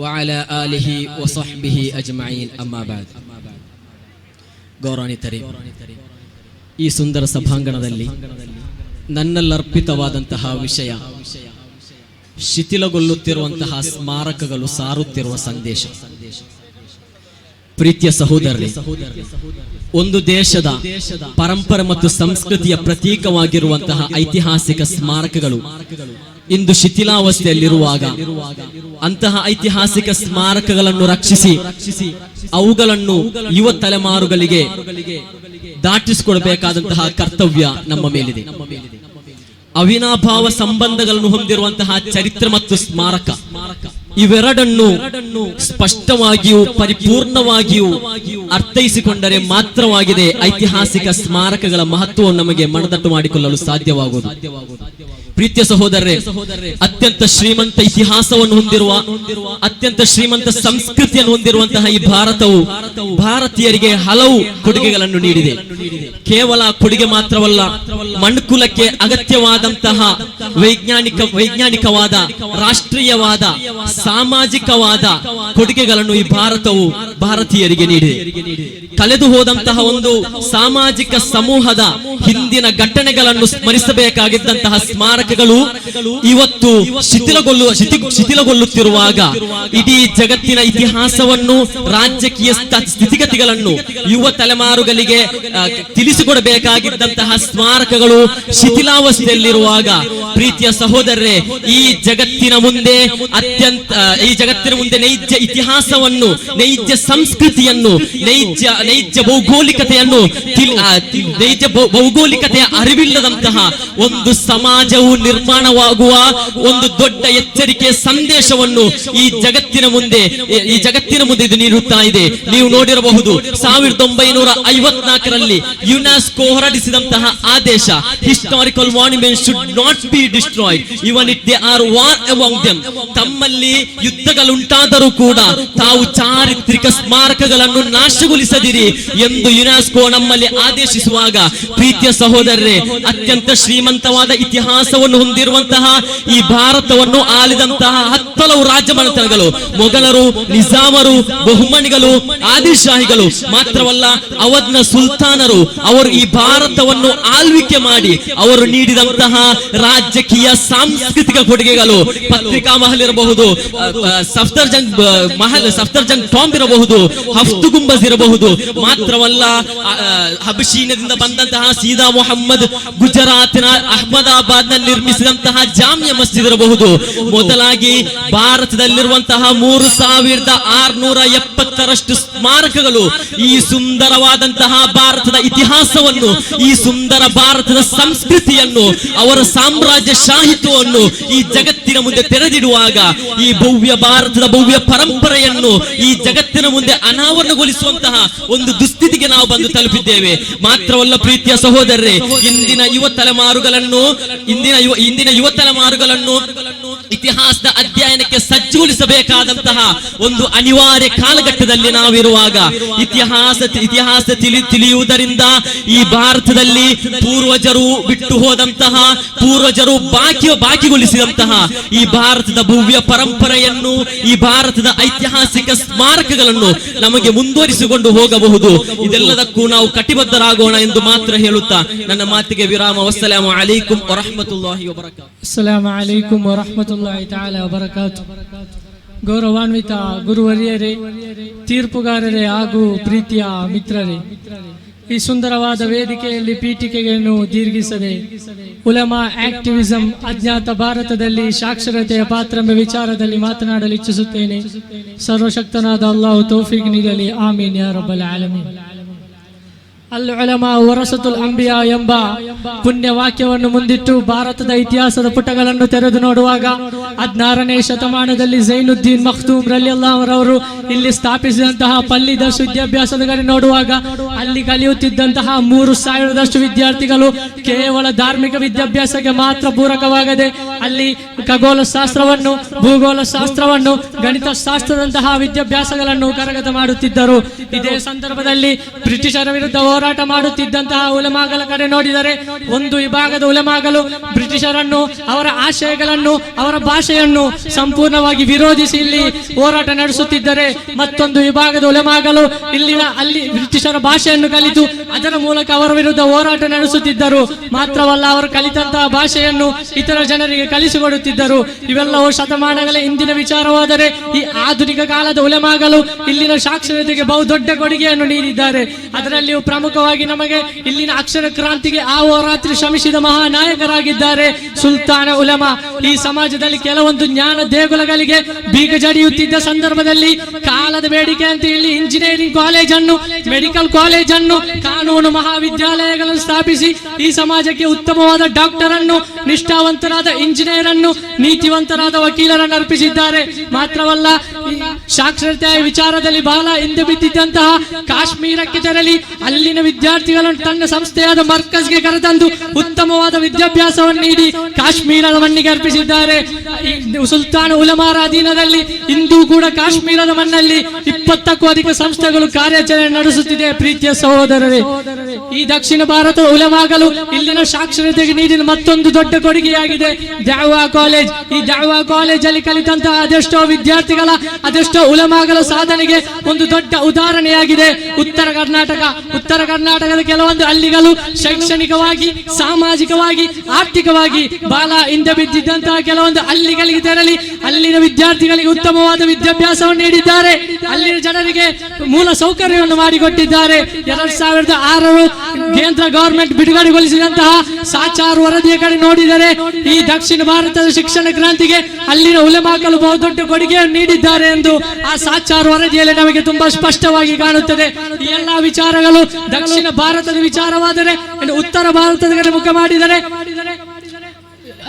وعلى آله وصحبه أجمعين أما بعد. ಗೌರವಾನ್ವಿತರೇ, ಈ ಸುಂದರ ಸಭಾಂಗಣದಲ್ಲಿ ನನ್ನಲ್ಲರ್ಪಿತವಾದಂತಹ ವಿಷಯ ಶಿಥಿಲಗೊಳ್ಳುತ್ತಿರುವಂತಹ ಸ್ಮಾರಕಗಳು ಸಾರುತ್ತಿರುವ ಸಂದೇಶ. ಪ್ರೀತಿಯ ಸಹೋದರರೇ, ಒಂದು ದೇಶದ ಪರಂಪರೆ ಮತ್ತು ಸಂಸ್ಕೃತಿಯ ಪ್ರತೀಕವಾಗಿರುವಂತಹ ಐತಿಹಾಸಿಕ ಸ್ಮಾರಕಗಳು ಇಂದು ಶಿಥಿಲಾವಸ್ಥೆಯಲ್ಲಿರುವಾಗ ಅಂತಹ ಐತಿಹಾಸಿಕ ಸ್ಮಾರಕಗಳನ್ನು ರಕ್ಷಿಸಿ ಅವುಗಳನ್ನು ಯುವ ತಲೆಮಾರುಗಳಿಗೆ ದಾಟಿಸಿಕೊಡಬೇಕಾದಂತಹ ಕರ್ತವ್ಯ ನಮ್ಮ ಮೇಲಿದೆ. ಅವಿನಾಭಾವ ಸಂಬಂಧಗಳನ್ನು ಹೊಂದಿರುವಂತಹ ಚರಿತ್ರೆ ಮತ್ತು ಸ್ಮಾರಕ ಇವೆರಡನ್ನು ಸ್ಪಷ್ಟವಾಗಿಯೂ ಪರಿಪೂರ್ಣವಾಗಿಯೂ ಅರ್ಥೈಸಿಕೊಂಡರೆ ಮಾತ್ರವಾಗಿದೆ ಐತಿಹಾಸಿಕ ಸ್ಮಾರಕಗಳ ಮಹತ್ವವನ್ನು ನಮಗೆ ಮನದಟ್ಟು ಮಾಡಿಕೊಳ್ಳಲು ಸಾಧ್ಯವಾಗುವುದು. ಪ್ರೀತಿಯ ಸಹೋದರರೇ, ಅತ್ಯಂತ ಶ್ರೀಮಂತ ಇತಿಹಾಸವನ್ನು ಹೊಂದಿರುವ, ಅತ್ಯಂತ ಶ್ರೀಮಂತ ಸಂಸ್ಕೃತಿಯನ್ನು ಹೊಂದಿರುವಂತಹ ಈ ಭಾರತವು ಭಾರತೀಯರಿಗೆ ಹಲವು ಕೊಡುಗೆಗಳನ್ನು ನೀಡಿದೆ. ಕೇವಲ ಕೊಡುಗೆ ಮಾತ್ರವಲ್ಲ, ಮನುಕುಲಕ್ಕೆ ಅಗತ್ಯವಾದಂತಹ ವೈಜ್ಞಾನಿಕವಾದ, ರಾಷ್ಟ್ರೀಯವಾದ, ಸಾಮಾಜಿಕವಾದ ಕೊಡುಗೆಗಳನ್ನು ಈ ಭಾರತವು ಭಾರತೀಯರಿಗೆ ನೀಡಿದೆ. ಕಳೆದು ಹೋದಂತಹ ಒಂದು ಸಾಮಾಜಿಕ ಸಮೂಹದ ಹಿಂದಿನ ಘಟನೆಗಳನ್ನು ಸ್ಮರಿಸಬೇಕಾಗಿದ್ದಂತಹ ಸ್ಮಾರಕಗಳು ಇವತ್ತು ಶಿಥಿಲಗೊಳ್ಳುತ್ತಿರುವಾಗ ಇಡೀ ಜಗತ್ತಿನ ಇತಿಹಾಸವನ್ನು, ರಾಜಕೀಯ ಸ್ಥಿತಿಗತಿಗಳನ್ನು ಯುವ ತಲೆಮಾರುಗಳಿಗೆ ತಿಳಿಸಿಕೊಡಬೇಕಾಗಿದ್ದಂತಹ ಸ್ಮಾರಕಗಳು ಶಿಥಿಲಾವಸ್ಥೆಯಲ್ಲಿರುವಾಗ, ಪ್ರೀತಿಯ ಸಹೋದರರೇ, ಈ ಜಗತ್ತಿನ ಮುಂದೆ ನೈಜ ಇತಿಹಾಸವನ್ನು, ನೈಜ ಸಂಸ್ಕೃತಿಯನ್ನು, ನೈಜ ಭೌಗೋಳಿಕತೆಯ ಅರಿವಿಲ್ಲದಂತಹ ಒಂದು ಸಮಾಜವು ನಿರ್ಮಾಣವಾಗುವ ಒಂದು ದೊಡ್ಡ ಎಚ್ಚರಿಕೆ ಸಂದೇಶವನ್ನು ಈ ಜಗತ್ತಿನ ಮುಂದೆ ಇದು ನೀಡುತ್ತಾ ಇದೆ. ನೀವು ನೋಡಿರಬಹುದು, 1954ರಲ್ಲಿ ಯುನೆಸ್ಕೋ ಹೊರಡಿಸಿದಂತಹ ಆದೇಶ, historical monuments should not be destroyed even it they are war among them. ತಮ್ಮಲ್ಲಿ ಯುದ್ಧಗಳುಂಟಾದರೂ ಕೂಡ ತಾವು ಚಾರಿತ್ರಿಕ ಸ್ಮಾರಕಗಳನ್ನು ನಾಶಗೊಳಿಸದಿರಿ ಎಂದು ಯುನೆಸ್ಕೋ ನಮ್ಮಲ್ಲಿ ಆದೇಶಿಸುವಾಗ, ಪ್ರೀತಿಯ ಸಹೋದರರೇ, ಅತ್ಯಂತ ಶ್ರೀಮಂತವಾದ ಇತಿಹಾಸವನ್ನು ಹೊಂದಿರುವಂತಹ ಈ ಭಾರತವನ್ನು ಆಳಿದಂತಹ ಹತ್ತಲವು ರಾಜಮನೆತನಗಳು, ಮೊಘಲರು, ನಿಜಾಮರು, ಬಹುಮನಿಗಳು, ಆದಿಲ್ಶಾಹಿಗಳು ಮಾತ್ರವಲ್ಲ, ಅವಧ್ನ ಸುಲ್ತಾನರು, ಅವರು ಈ ಭಾರತವನ್ನು ಆಳ್ವಿಕೆ ಮಾಡಿ ಅವರು ನೀಡಿದಂತಹ ರಾಜಕೀಯ ಸಾಂಸ್ಕೃತಿಕ ಕೊಡುಗೆಗಳು, ಪತ್ರಿಕಾ ಮಹಲ್ ಇರಬಹುದು, ಸಫ್ದರ್ಜಂಗ್ ಟಾಂಬ್ ಇರಬಹುದು, ಹಫ್ತು ಗುಂಬಜ್ ಇರಬಹುದು, ಮಾತ್ರವಲ್ಲ ಹಬಶೀನದಿಂದ ಬಂದಂತಹ ಸೀದಾ ಮೊಹಮ್ಮದ್ ಗುಜರಾತ್ನ ಅಹಮದಾಬಾದ್ ನಲ್ಲಿ ನಿರ್ಮಿಸಿದಂತಹ ಜಾಮಿಯಾ ಮಸ್ಜಿದ್ ಇರಬಹುದು. ಮೊದಲಾಗಿ ಭಾರತದಲ್ಲಿರುವಂತಹ 3670ರಷ್ಟು ಸ್ಮಾರಕಗಳು ಈ ಸುಂದರವಾದಂತಹ ಭಾರತದ ಇತಿಹಾಸವನ್ನು, ಈ ಸುಂದರ ಭಾರತದ ಸಂಸ್ಕೃತಿಯನ್ನು, ಅವರ ಸಾಮ್ರಾಜ್ಯ ಶಾಹಿತ್ವವನ್ನು ಈ ಜಗತ್ತಿನ ಮುಂದೆ ತೆರೆದಿಡುವಾಗ, ಈ ಭವ್ಯ ಭಾರತದ ಭವ್ಯ ಪರಂಪರೆಯನ್ನು ಈ ಜಗತ್ತಿನ ಮುಂದೆ ಅನಾವರಣಗೊಳಿಸುವಂತಹ ಒಂದು ದುಸ್ಥಿತಿಗೆ ನಾವು ಬಂದು ತಲುಪಿದ್ದೇವೆ. ಮಾತ್ರವಲ್ಲ, ಪ್ರೀತಿಯ ಸಹೋದರರೇ, ಇಂದಿನ ಯುವ ತಲೆಮಾರುಗಳನ್ನು ಇತಿಹಾಸದ ಅಧ್ಯಯನಕ್ಕೆ ಸಜ್ಜುಗೊಳಿಸಬೇಕಾದಂತಹ ಒಂದು ಅನಿವಾರ್ಯ ಕಾಲಘಟ್ಟದಲ್ಲಿ ನಾವಿರುವಾಗ, ಇತಿಹಾಸ ತಿಳಿಯುವುದರಿಂದ ಈ ಭಾರತದಲ್ಲಿ ಪೂರ್ವಜರು ಬಿಟ್ಟು ಹೋದಂತಹ, ಪೂರ್ವಜರು ಬಾಕಿಗೊಳಿಸಿದಂತಹ ಈ ಭಾರತದ ಭವ್ಯ ಪರಂಪರೆಯನ್ನು, ಈ ಭಾರತದ ಐತಿಹಾಸಿಕ ಸ್ಮಾರಕಗಳನ್ನು ನಮಗೆ ಮುಂದುವರಿಸಿಕೊಂಡು ಹೋಗಬಹುದು. ಇದೆಲ್ಲದಕ್ಕೂ ನಾವು ಕಟಿಬದ್ಧರಾಗೋಣ ಎಂದು ಮಾತ್ರ ಹೇಳುತ್ತಾ ನನ್ನ ಮಾತಿಗೆ ವಿರಾಮ. ವಸ್ಸಲಾಮು ಅಲೈಕುಂ ವರಹಮತುಲ್ಲಾಹಿ ವಬರಕಾತುಹು. ಅಸ್ಸಲಾಮು ಅಲೈಕುಂ ವರಹಮತುಲ್ಲಾಹಿ ತಆಲಾ ವಬರಕಾತುಹು. ಗೌರವಾನ್ವಿತ ಗುರುವರಿಯರೇ, ತೀರ್ಪುಗಾರರೇ ಹಾಗೂ ಪ್ರೀತಿಯ ಮಿತ್ರರೇ, ಈ ಸುಂದರವಾದ ವೇದಿಕೆಯಲ್ಲಿ ಪೀಠಿಕೆಯನ್ನು ದೀರ್ಘಿಸದೆ ಉಲಮಾ ಆಕ್ಟಿವಿಸಂ ಅಜ್ಞಾತ ಭಾರತದಲ್ಲಿ ಸಾಕ್ಷರತೆಯ ಪಾತ್ರ ಎಂಬ ವಿಚಾರದಲ್ಲಿ ಮಾತನಾಡಲು ಇಚ್ಛಿಸುತ್ತೇನೆ. ಸರ್ವಶಕ್ತನಾದ ಅಲ್ಲಾಹು ತೌಫೀಕ್ ನೀಡಲಿ. ಆಮೀನ್ ಯಾ ರಬ್ಬಲ್ ಆಲಮೀನ್. ಅಲ್ ಉಲಮಾ ವರಸತುಲ್ ಅಂಬಿಯಾ ಎಂಬ ಪುಣ್ಯ ವಾಕ್ಯವನ್ನು ಮುಂದಿಟ್ಟು ಭಾರತದ ಇತಿಹಾಸದ ಪುಟಗಳನ್ನು ತೆರೆದು ನೋಡುವಾಗ 16ನೇ ಶತಮಾನದಲ್ಲಿ ಝೈನುದ್ದೀನ್ ಮಖ್ದೂಮ್ ರಲಿಯಲ್ಲಾಹು ರವರು ಇಲ್ಲಿ ಸ್ಥಾಪಿಸಿದಂತಹ ಪಲ್ಲಿ ದರ್ಶ್ ವಿದ್ಯಾಭ್ಯಾಸದ ಕಡೆ ನೋಡುವಾಗ ಅಲ್ಲಿ ಕಲಿಯುತ್ತಿದ್ದಂತಹ 3000ದಷ್ಟು ವಿದ್ಯಾರ್ಥಿಗಳು ಕೇವಲ ಧಾರ್ಮಿಕ ವಿದ್ಯಾಭ್ಯಾಸಕ್ಕೆ ಮಾತ್ರ ಪೂರಕವಾಗದೆ ಅಲ್ಲಿ ಖಗೋಳ ಶಾಸ್ತ್ರವನ್ನು, ಭೂಗೋಳ ಶಾಸ್ತ್ರವನ್ನು, ಗಣಿತ ಶಾಸ್ತ್ರದಂತಹ ವಿದ್ಯಾಭ್ಯಾಸಗಳನ್ನು ಕರಗತ ಮಾಡುತ್ತಿದ್ದರು. ಇದೇ ಸಂದರ್ಭದಲ್ಲಿ ಬ್ರಿಟಿಷರ ವಿರುದ್ಧ ಹೋರಾಟ ಮಾಡುತ್ತಿದ್ದಂತಹ ಉಲಮಾಗಳ ಕಡೆ ನೋಡಿದರೆ ಒಂದು ವಿಭಾಗದ ಉಲಮಾಗಳು ಬ್ರಿಟಿಷರನ್ನು, ಅವರ ಆಶಯಗಳನ್ನು, ಅವರ ಭಾಷೆಯನ್ನು ಸಂಪೂರ್ಣವಾಗಿ ವಿರೋಧಿಸಿ ಇಲ್ಲಿ ಹೋರಾಟ ನಡೆಸುತ್ತಿದ್ದರೆ, ಮತ್ತೊಂದು ವಿಭಾಗದ ಉಲಮಾಗಳು ಅಲ್ಲಿ ಬ್ರಿಟಿಷರ ಭಾಷೆಯನ್ನು ಕಲಿತು ಅದರ ಮೂಲಕ ಅವರ ವಿರುದ್ಧ ಹೋರಾಟ ನಡೆಸುತ್ತಿದ್ದರು. ಮಾತ್ರವಲ್ಲ, ಅವರು ಕಲಿತಂತಹ ಭಾಷೆಯನ್ನು ಇತರ ಜನರಿಗೆ ಕಲಿಸಿಕೊಡುತ್ತಿದ್ದರು. ಇವೆಲ್ಲವೂ ಶತಮಾನಗಳ ಹಿಂದಿನ ವಿಚಾರವಾದರೆ ಈ ಆಧುನಿಕ ಕಾಲದ ಉಲಮಾಗಳು ಇಲ್ಲಿನ ಸಾಕ್ಷರತೆಗೆ ಬಹುದೊಡ್ಡ ಕೊಡುಗೆಯನ್ನು ನೀಡಿದ್ದಾರೆ. ಅದರಲ್ಲಿಯೂ ಪ್ರಮುಖವಾಗಿ ನಮಗೆ ಇಲ್ಲಿನ ಅಕ್ಷರ ಕ್ರಾಂತಿಗೆ ಆಹೋರಾತ್ರಿ ಶ್ರಮಿಸಿದ ಮಹಾನಾಯಕರಾಗಿದ್ದಾರೆ ಸುಲ್ತಾನ ಉಲಮಾ. ಈ ಸಮಾಜದಲ್ಲಿ ಕೆಲವೊಂದು ಜ್ಞಾನ ದೇಗುಲಗಳಿಗೆ ಬೀಗ ಜಡಿಯುತ್ತಿದ್ದ ಸಂದರ್ಭದಲ್ಲಿ ಕಾಲದ ಬೇಡಿಕೆ ಅಂತ ಇಲ್ಲಿ ಇಂಜಿನಿಯರಿಂಗ್ ಕಾಲೇಜನ್ನು, ಮೆಡಿಕಲ್ ಕಾಲೇಜನ್ನು, ಕಾನೂನು ಮಹಾವಿದ್ಯಾಲಯಗಳನ್ನು ಸ್ಥಾಪಿಸಿ ಈ ಸಮಾಜಕ್ಕೆ ಉತ್ತಮವಾದ ಡಾಕ್ಟರ್ ಅನ್ನು, ನಿಷ್ಠಾವಂತರಾದ ಇಂಜಿನಿಯರ್ ಅನ್ನು, ನೀತಿವಂತರಾದ ವಕೀಲರನ್ನು ಅರ್ಪಿಸಿದ್ದಾರೆ. ಮಾತ್ರವಲ್ಲ, ಸಾಕ್ಷರತೆಯ ವಿಚಾರದಲ್ಲಿ ಬಹಳ ಹಿಂದೆ ಬಿದ್ದಿದ್ದಂತಹ ಕಾಶ್ಮೀರಕ್ಕೆ ತೆರಳಿ ಅಲ್ಲಿನ ವಿದ್ಯಾರ್ಥಿಗಳನ್ನು ತನ್ನ ಸಂಸ್ಥೆಯಾದ ಮರ್ಕಜ್ಗೆ ಕರೆತಂದು ಉತ್ತಮವಾದ ವಿದ್ಯಾಭ್ಯಾಸವನ್ನು ನೀಡಿ ಕಾಶ್ಮೀರದ ಮಣ್ಣಿಗೆ ಅರ್ಪಿಸಿದ್ದಾರೆ. ಸುಲ್ತಾನ ಉಲಮಾರ ಅಧೀನದಲ್ಲಿ ಇಂದು ಕೂಡ ಕಾಶ್ಮೀರದ ಮಣ್ಣಲ್ಲಿ 20ಕ್ಕೂ ಅಧಿಕ ಸಂಸ್ಥೆಗಳು ಕಾರ್ಯಾಚರಣೆ ನಡೆಸುತ್ತಿದೆ. ಪ್ರೀತಿಯ ಸಹೋದರರೇ, ಈ ದಕ್ಷಿಣ ಭಾರತದ ಉಲಮಾಗಳು ಇಲ್ಲಿನ ಸಾಕ್ಷರತೆಗೆ ನೀಡಿದ ಮತ್ತೊಂದು ದೊಡ್ಡ ಕೊಡುಗೆಯಾಗಿದೆ ದಾವಾ ಕಾಲೇಜ್. ಈ ದಾವಾ ಕಾಲೇಜ್ ಅಲ್ಲಿ ಕಲಿತಂತಹ ಅದೆಷ್ಟೋ ವಿದ್ಯಾರ್ಥಿಗಳ, ಅದೆಷ್ಟೋ ಉಲಮಾಗಳ ಸಾಧನೆಗೆ ಒಂದು ದೊಡ್ಡ ಉದಾಹರಣೆಯಾಗಿದೆ ಉತ್ತರ ಕರ್ನಾಟಕದ ಕೆಲವೊಂದು ಹಳ್ಳಿಗಳು ಶೈಕ್ಷಣಿಕವಾಗಿ, ಸಾಮಾಜಿಕವಾಗಿ, ಆರ್ಥಿಕವಾಗಿ ಬಹಳ ಹಿಂದೆ ಬಿದ್ದಿದ್ದಂತಹ ಕೆಲವೊಂದು ಹಳ್ಳಿಗಳಿಗೆ ತೆರಳಿ ಅಲ್ಲಿನ ವಿದ್ಯಾರ್ಥಿಗಳಿಗೆ ಉತ್ತಮವಾದ ವಿದ್ಯಾಭ್ಯಾಸವನ್ನು ನೀಡಿದ್ದಾರೆ. ಅಲ್ಲಿನ ಜನರಿಗೆ ಮೂಲ ಸೌಕರ್ಯವನ್ನು ಮಾಡಿಕೊಟ್ಟಿದ್ದಾರೆ. 2006 ಕೇಂದ್ರ ಗವರ್ಮೆಂಟ್ ಬಿಡುಗಡೆಗೊಳಿಸಿದಂತಹ ಸಾಚಾರ್ ವರದಿಯ ಕಡೆ ನೋಡಿದರೆ ಈ ದಕ್ಷಿಣ ಭಾರತದ ಶಿಕ್ಷಣ ಕ್ರಾಂತಿಗೆ ಅಲ್ಲಿನ ಉಲಮಾಗಳು ಬಹುದೊಡ್ಡ ಕೊಡುಗೆಯನ್ನು ನೀಡಿದ್ದಾರೆ ಎಂದು ಆ ಸಾಚಾರ್ ವರದಿಯಲ್ಲಿ ನಮಗೆ ತುಂಬಾ ಸ್ಪಷ್ಟವಾಗಿ ಕಾಣುತ್ತದೆ. ಈ ಎಲ್ಲಾ ವಿಚಾರಗಳು ದಕ್ಷಿಣ ಭಾರತದ ವಿಚಾರವಾದರೆ, ಉತ್ತರ ಭಾರತದ ಕಡೆ ಮುಖ ಮಾಡಿದರೆ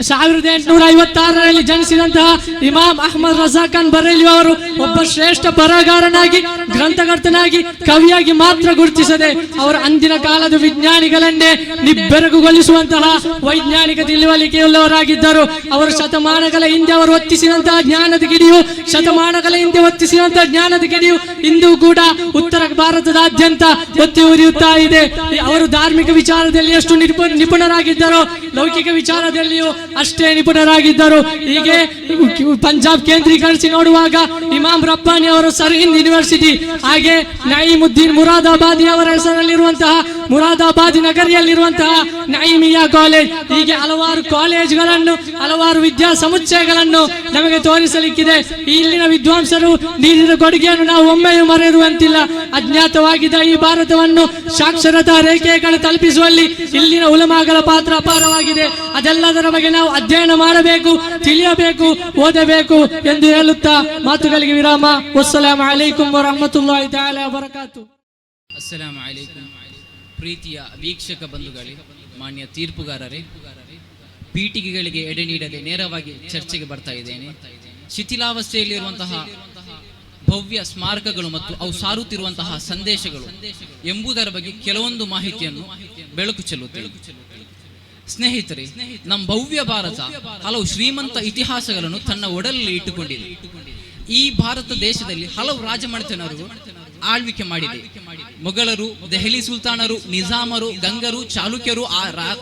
1856ರಲ್ಲಿ ಜನಿಸಿದಂತಹ ಇಮಾಮ್ ಅಹ್ಮದ್ ರಜಾ ಖಾನ್ ಬರೇಲಿ ಅವರು ಒಬ್ಬ ಶ್ರೇಷ್ಠ ಬರಹಗಾರನಾಗಿ, ಗ್ರಂಥಕರ್ತನಾಗಿ, ಕವಿಯಾಗಿ ಮಾತ್ರ ಗುರುತಿಸದೆ ಅವರು ಅಂದಿನ ಕಾಲದ ವಿಜ್ಞಾನಿಗಳನ್ನೇ ನಿಬ್ಬೆರಗುಗೊಳಿಸುವಂತಹ ವೈಜ್ಞಾನಿಕ ತಿಳುವಳಿಕೆಯುಳ್ಳವರಾಗಿದ್ದರು. ಅವರು ಶತಮಾನಗಳ ಹಿಂದೆ ಅವರು ಹೊತ್ತಿಸಿದಂತಹ ಜ್ಞಾನದ ಗಿಡಿಯು ಇಂದು ಕೂಡ ಉತ್ತರ ಭಾರತದಾದ್ಯಂತ ಒತ್ತಿ ಉರಿಯುತ್ತಾ ಇದೆ. ಅವರು ಧಾರ್ಮಿಕ ವಿಚಾರದಲ್ಲಿ ಎಷ್ಟು ನಿಪುಣರಾಗಿದ್ದರೋ ಲೌಕಿಕ ವಿಚಾರದಲ್ಲಿಯೂ ಅಷ್ಟೇ ನಿಪುಣರಾಗಿದ್ದರು. ಹೀಗೆ ಪಂಜಾಬ್ ಕೇಂದ್ರೀಕರಿಸಿ ನೋಡುವಾಗ ಇಮಾಮ್ ರಬ್ಬಾನಿ ಅವರು ಸರ್ ಹಿಂದ್ ಯೂನಿವರ್ಸಿಟಿ, ಹಾಗೆ ನঈಮುದ್ದೀನ್ ಮುರಾದಾಬಾದಿ ಅವರ ಹೆಸರಲ್ಲಿರುವಂತಹ ಮುರಾದಾಬಾದಿ ನಗರಿಯಲ್ಲಿರುವಂತಹ ನঈಮಿಯಾ ಕಾಲೇಜ್, ಹೀಗೆ ಹಲವಾರು ಕಾಲೇಜುಗಳನ್ನು, ಹಲವಾರು ವಿದ್ಯಾ ಸಮುಚ್ಚಯಗಳನ್ನು ನಮಗೆ ತೋರಿಸಲಿಕ್ಕಿದೆ. ಇಲ್ಲಿನ ವಿದ್ವಾಂಸರು ನೀಡಿದ ಕೊಡುಗೆಯನ್ನು ನಾವು ಒಮ್ಮೆಯೂ ಮರೆಯುವಂತಿಲ್ಲ. ಅಜ್ಞಾತವಾಗಿದ್ದ ಈ ಭಾರತವನ್ನು ಸಾಕ್ಷರತಾ ರೇಖೆಯ ಕಡೆ ತಲುಪಿಸುವಲ್ಲಿ ಇಲ್ಲಿನ ಉಲಮಾಗಳ ಪಾತ್ರ ಅಪಾರವಾಗಿದೆ. ಅದೆಲ್ಲದರ ಬಗ್ಗೆ ನಾವು ಅಧ್ಯಯನ ಮಾಡಬೇಕು, ತಿಳಿಯಬೇಕು, ಓದಬೇಕು ಎಂದು ಹೇಳುತ್ತಾ ಮಾತುಗಳಿಗೆ ವಿರಾಮ. ವಸ್ಸಲಾಮು ಅಲೈಕುಂ ವರಹಮತುಲ್ಲಾಹಿ ತಆಲಾ ವಬರಕಾತು. ಅಸ್ಸಲಾಮು ಅಲೈಕುಂ. ಪ್ರೀತಿಯ ವೀಕ್ಷಕ ಬಂಧುಗಳೇ, ಮಾನ್ಯ ತೀರ್ಪುಗಾರರೇ, ಪೀಠಿಗೆಗಳಿಗೆ ಎಡೆ ನೀಡದೆ ನೇರವಾಗಿ ಚರ್ಚೆಗೆ ಬರ್ತಾ ಇದ್ದೇನೆ. ಶಿಥಿಲಾವಸ್ಥೆಯಲ್ಲಿರುವಂತಹ ಭವ್ಯ ಸ್ಮಾರಕಗಳು ಮತ್ತು ಅವು ಸಾರುತ್ತಿರುವಂತಹ ಸಂದೇಶಗಳು ಎಂಬುದರ ಬಗ್ಗೆ ಕೆಲವೊಂದು ಮಾಹಿತಿಯನ್ನು ಬೆಳಕು ಚೆಲ್ಲುತ್ತೇವೆ. ಸ್ನೇಹಿತರೆ, ನಮ್ಮ ಭವ್ಯ ಭಾರತ ಹಲವು ಶ್ರೀಮಂತ ಇತಿಹಾಸಗಳನ್ನು ತನ್ನ ಒಡಲಲ್ಲಿ ಇಟ್ಟುಕೊಂಡಿದೆ. ಈ ಭಾರತ ದೇಶದಲ್ಲಿ ಹಲವು ರಾಜಮನೆತನರು ಆಳ್ವಿಕೆ ಮಾಡಿದೆ. ಮೊಘಲರು, ದೆಹಲಿ ಸುಲ್ತಾನರು, ನಿಜಾಮರು, ಗಂಗರು, ಚಾಲುಕ್ಯರು,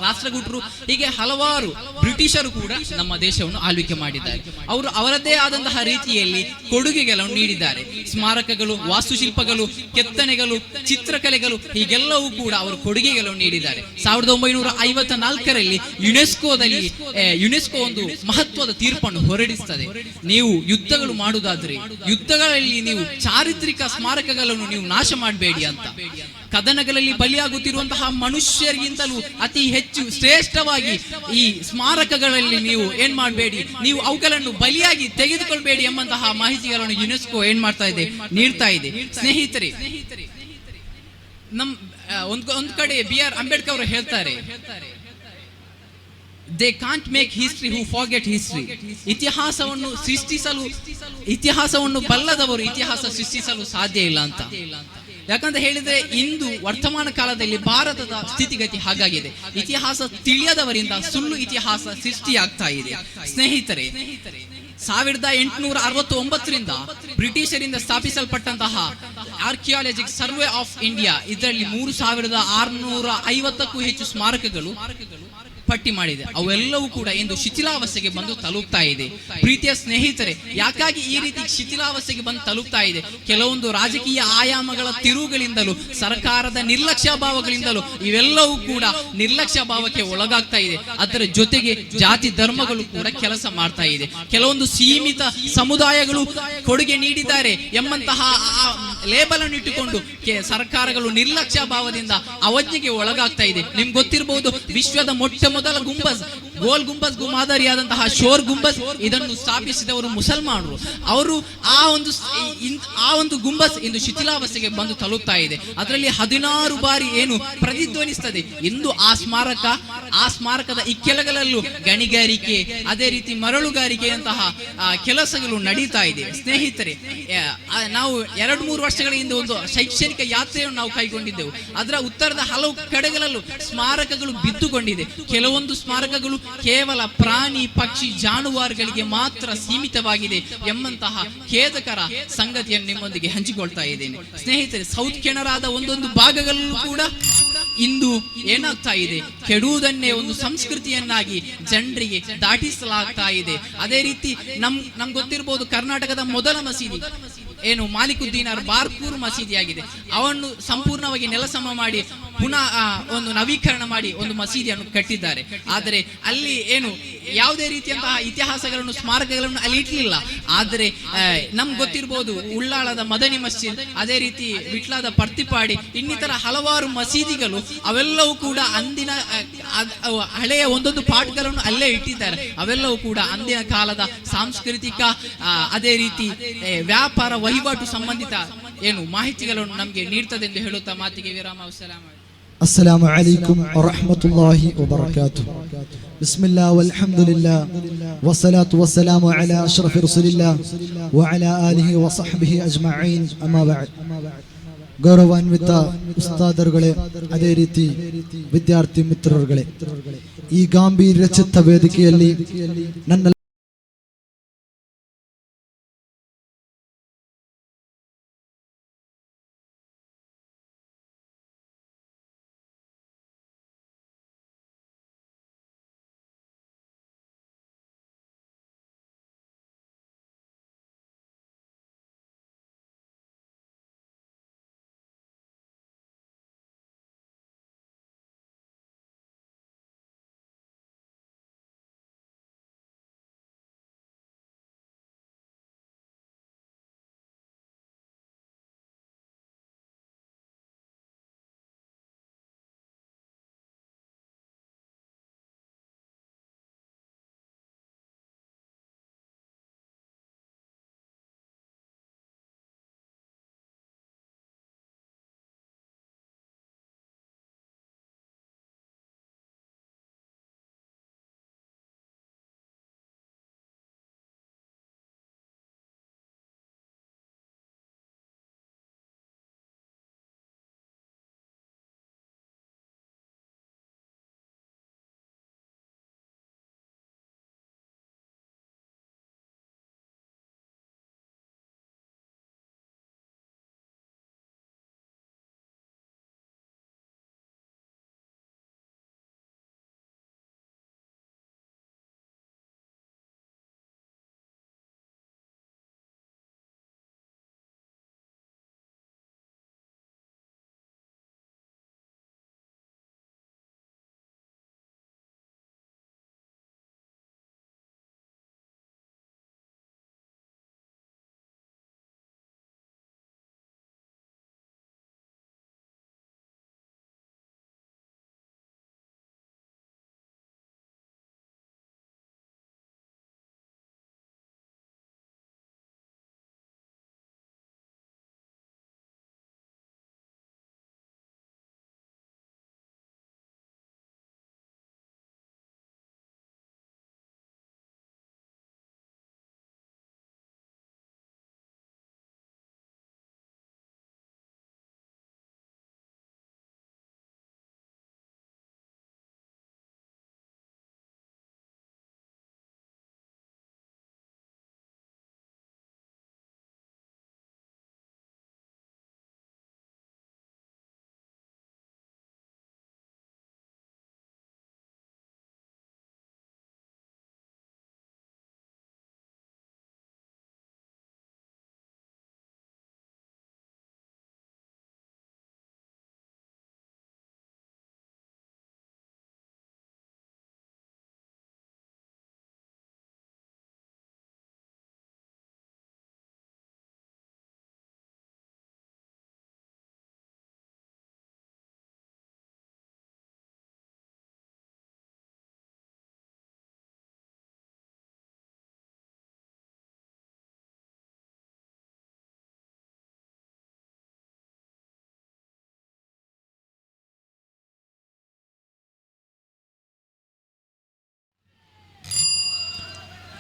ರಾಷ್ಟ್ರಕೂಟರು, ಹೀಗೆ ಹಲವಾರು ಬ್ರಿಟಿಷರು ಕೂಡ ನಮ್ಮ ದೇಶವನ್ನು ಆಳ್ವಿಕೆ ಮಾಡಿದ್ದಾರೆ. ಅವರು ಅವರದ್ದೇ ಆದಂತಹ ರೀತಿಯಲ್ಲಿ ಕೊಡುಗೆಗಳನ್ನು ನೀಡಿದ್ದಾರೆ. ಸ್ಮಾರಕಗಳು, ವಾಸ್ತುಶಿಲ್ಪಗಳು, ಕೆತ್ತನೆಗಳು, ಚಿತ್ರಕಲೆಗಳು, ಹೀಗೆಲ್ಲವೂ ಕೂಡ ಅವರು ಕೊಡುಗೆಗಳನ್ನು ನೀಡಿದ್ದಾರೆ. 1954ರಲ್ಲಿ ಯುನೆಸ್ಕೋ ಒಂದು ಮಹತ್ವದ ತೀರ್ಪನ್ನು ಹೊರಡಿಸುತ್ತದೆ. ನೀವು ಯುದ್ಧಗಳು ಮಾಡುವುದಾದರೆ ಯುದ್ಧಗಳಲ್ಲಿ ನೀವು ಚಾರಿತ್ರಿಕ ಸ್ಮಾರಕಗಳನ್ನು ನೀವು ನಾಶ ಮಾಡಬೇಡಿ ಅಂತ. ಕದನಗಳಲ್ಲಿ ಬಲಿಯಾಗುತ್ತಿರುವಂತಹ ಮನುಷ್ಯರಿಗಿಂತಲೂ ಅತಿ ಹೆಚ್ಚು ಶ್ರೇಷ್ಠವಾಗಿ ಈ ಸ್ಮಾರಕಗಳಲ್ಲಿ ನೀವು ಏನ್ ಮಾಡಬೇಡಿ, ನೀವು ಅವುಗಳನ್ನು ಬಲಿಯಾಗಿ ತೆಗೆದುಕೊಳ್ಬೇಡಿ ಎಂಬಂತಹ ಮಾಹಿತಿಗಳನ್ನು ಯುನೆಸ್ಕೋ ಏನ್ ಮಾಡ್ತಾ ಇದೆ, ನೀಡ್ತಾ ಇದೆ. ಸ್ನೇಹಿತರೆ, ಒಂದ್ ಕಡೆ BR ಅಂಬೇಡ್ಕರ್ ಅವರು ಹೇಳ್ತಾರೆ, they can't make history who forget history. ಇತಿಹಾಸವನ್ನು ಬಲ್ಲದವರು ಇತಿಹಾಸ ಸೃಷ್ಟಿಸಲು ಸಾಧ್ಯ ಇಲ್ಲ ಅಂತ. ಯಾಕಂತ ಹೇಳಿದ್ರೆ ಇಂದು ವರ್ತಮಾನ ಕಾಲದಲ್ಲಿ ಭಾರತದ ಸ್ಥಿತಿಗತಿ ಹಾಗಾಗಿದೆ. ಇತಿಹಾಸ ತಿಳಿಯದವರಿಂದ ಸುಳ್ಳು ಇತಿಹಾಸ ಸೃಷ್ಟಿಯಾಗ್ತಾ ಇದೆ. ಸ್ನೇಹಿತರೆ, 1869ರಿಂದ ಬ್ರಿಟಿಷರಿಂದ ಸ್ಥಾಪಿಸಲ್ಪಟ್ಟಂತಹ ಆರ್ಕಿಯಾಲಜಿಕ್ ಸರ್ವೆ ಆಫ್ ಇಂಡಿಯಾ, ಇದರಲ್ಲಿ 3650ಕ್ಕೂ ಹೆಚ್ಚು ಸ್ಮಾರಕಗಳು ಪಟ್ಟಿ ಮಾಡಿದೆ. ಅವೆಲ್ಲವೂ ಕೂಡ ಇಂದು ಶಿಥಿಲಾವಸ್ಥೆಗೆ ಬಂದು ತಲುಪ್ತಾ ಇದೆ. ಪ್ರೀತಿಯ ಸ್ನೇಹಿತರೆ, ಯಾಕಾಗಿ ಈ ರೀತಿ ಶಿಥಿಲಾವಸ್ಥೆಗೆ ಬಂದು ತಲುಪ್ತಾ ಇದೆ? ಕೆಲವೊಂದು ರಾಜಕೀಯ ಆಯಾಮಗಳ ತಿರುವುಗಳಿಂದಲೂ, ಸರ್ಕಾರದ ನಿರ್ಲಕ್ಷ್ಯ ಭಾವಗಳಿಂದಲೂ ಇವೆಲ್ಲವೂ ಕೂಡ ನಿರ್ಲಕ್ಷ್ಯ ಭಾವಕ್ಕೆ ಒಳಗಾಗ್ತಾ ಇದೆ. ಅದರ ಜೊತೆಗೆ ಜಾತಿ ಧರ್ಮಗಳು ಕೂಡ ಕೆಲಸ ಮಾಡ್ತಾ ಇದೆ. ಕೆಲವೊಂದು ಸೀಮಿತ ಸಮುದಾಯಗಳು ಕೊಡುಗೆ ನೀಡಿದ್ದಾರೆ ಎಂಬಂತಹ ಲೇಬಲ್ ಅನ್ನು ಇಟ್ಟುಕೊಂಡು ಸರ್ಕಾರಗಳು ನಿರ್ಲಕ್ಷ್ಯ ಭಾವದಿಂದ ಅವಜ್ಞೆಗೆ ಒಳಗಾಗ್ತಾ ಇದೆ. ನಿಮ್ಗೆ ಗೊತ್ತಿರಬಹುದು, ವಿಶ್ವದ ಮೊಟ್ಟ ಮೊದಲ ಗುಂಬಜ್, ಗೋಲ್ ಗುಂಬಜ್ ಮಾದರಿಯಾದಂತಹ ಶೋರ್ ಗುಂಬಜ್, ಇದನ್ನು ಸ್ಥಾಪಿಸಿದವರು ಮುಸಲ್ಮಾನರು. ಅವರು ಆ ಒಂದು ಗುಂಬಜ್ ಇಂದು ಶಿಥಿಲಾವಸ್ಥೆಗೆ ಬಂದು ತಲುಪ್ತಾ ಇದೆ. ಅದರಲ್ಲಿ 16 ಬಾರಿ ಏನು ಪ್ರತಿಧ್ವನಿಸ್ತದೆ. ಇಂದು ಆ ಸ್ಮಾರಕದ ಇಕ್ಕೆಲಗಳಲ್ಲೂ ಗಣಿಗಾರಿಕೆ, ಅದೇ ರೀತಿ ಮರಳುಗಾರಿಕೆಯಂತಹ ಕೆಲಸಗಳು ನಡೀತಾ ಇದೆ. ಸ್ನೇಹಿತರೆ, ನಾವು 2-3 ವರ್ಷಗಳ ಹಿಂದೆ ಒಂದು ಶೈಕ್ಷಣಿಕ ಯಾತ್ರೆಯನ್ನು ನಾವು ಕೈಗೊಂಡಿದ್ದೆವು. ಅದರ ಉತ್ತರದ ಹಲವು ಕಡೆಗಳಲ್ಲೂ ಸ್ಮಾರಕಗಳು ಬಿದ್ದುಕೊಂಡಿದೆ. ಕೆಲವೊಂದು ಸ್ಮಾರಕಗಳು ಕೇವಲ ಪ್ರಾಣಿ, ಪಕ್ಷಿ, ಜಾನುವಾರುಗಳಿಗೆ ಮಾತ್ರ ಸೀಮಿತವಾಗಿದೆ ಎಂಬಂತಹ ಖೇದಕರ ಸಂಗತಿಯನ್ನು ನಿಮ್ಮೊಂದಿಗೆ ಹಂಚಿಕೊಳ್ತಾ ಇದ್ದೇನೆ. ಸ್ನೇಹಿತರೆ, ಸೌತ್ ಕೆನರಾದ ಒಂದೊಂದು ಭಾಗಗಳಲ್ಲೂ ಕೂಡ ಇಂದು ಏನಾಗ್ತಾ ಇದೆ, ಕೆಡುವುದನ್ನೇ ಒಂದು ಸಂಸ್ಕೃತಿಯನ್ನಾಗಿ ಜನರಿಗೆ ದಾಟಿಸಲಾಗ್ತಾ ಇದೆ. ಅದೇ ರೀತಿ ನಮ್ಗೆ ಗೊತ್ತಿರಬಹುದು, ಕರ್ನಾಟಕದ ಮೊದಲ ಮಸೀದಿ ಏನು ಮಾಲಿಕುದ್ದೀನಾರ್ ಬಾರ್ಪೂರ್ ಮಸೀದಿಯಾಗಿದೆ. ಅವನ್ನು ಸಂಪೂರ್ಣವಾಗಿ ನೆಲಸಮ ಮಾಡಿ ಪುನಃ ಒಂದು ನವೀಕರಣ ಮಾಡಿ ಒಂದು ಮಸೀದಿಯನ್ನು ಕಟ್ಟಿದ್ದಾರೆ. ಆದರೆ ಅಲ್ಲಿ ಏನು ಯಾವುದೇ ರೀತಿಯಂತಹ ಇತಿಹಾಸಗಳನ್ನು, ಸ್ಮಾರಕಗಳನ್ನು ಅಲ್ಲಿ ಇಟ್ಲಿಲ್ಲ. ಆದರೆ ನಮ್ಗೆ ಗೊತ್ತಿರಬಹುದು, ಉಳ್ಳಾಳದ ಮದನಿ ಮಸ್ಜಿದ್, ಅದೇ ರೀತಿ ವಿಟ್ಲದ ಪರ್ತಿಪಾಡಿ, ಇನ್ನಿತರ ಹಲವಾರು ಮಸೀದಿಗಳು ಅವೆಲ್ಲವೂ ಕೂಡ ಅಂದಿನ ಹಳೆಯ ಒಂದೊಂದು ಪಾಠಗಳನ್ನು ಅಲ್ಲೇ ಇಟ್ಟಿದ್ದಾರೆ. ಅವೆಲ್ಲವೂ ಕೂಡ ಅಂದಿನ ಕಾಲದ ಸಾಂಸ್ಕೃತಿಕ, ಅದೇ ರೀತಿ ವ್ಯಾಪಾರ ವಹಿವಾಟು ಸಂಬಂಧಿತ ಏನು ಮಾಹಿತಿಗಳನ್ನು ನಮಗೆ ನೀಡ್ತದೆ ಎಂದು ಹೇಳುತ್ತಾ ಮಾತಿಗೆ ವಿರಾಮ. السلام عليكم ورحمة الله وبركاته. بسم الله والحمد لله والصلاة والسلام على أشرف رسول الله وعلى آله وصحبه أجمعين. أما بعد, ಗೌರವಾನ್ವಿತ ಉಸ್ತಾದರುಗಳೇ, ಅದೇ ರೀತಿ ವಿದ್ಯಾರ್ಥಿ ಮಿತ್ರರುಗಳೇ, ಈ ಗಾಂಭೀರ್ಯ ಚಿತ್ತ ವೇದಿಕೆಯಲ್ಲಿ ನನ್ನ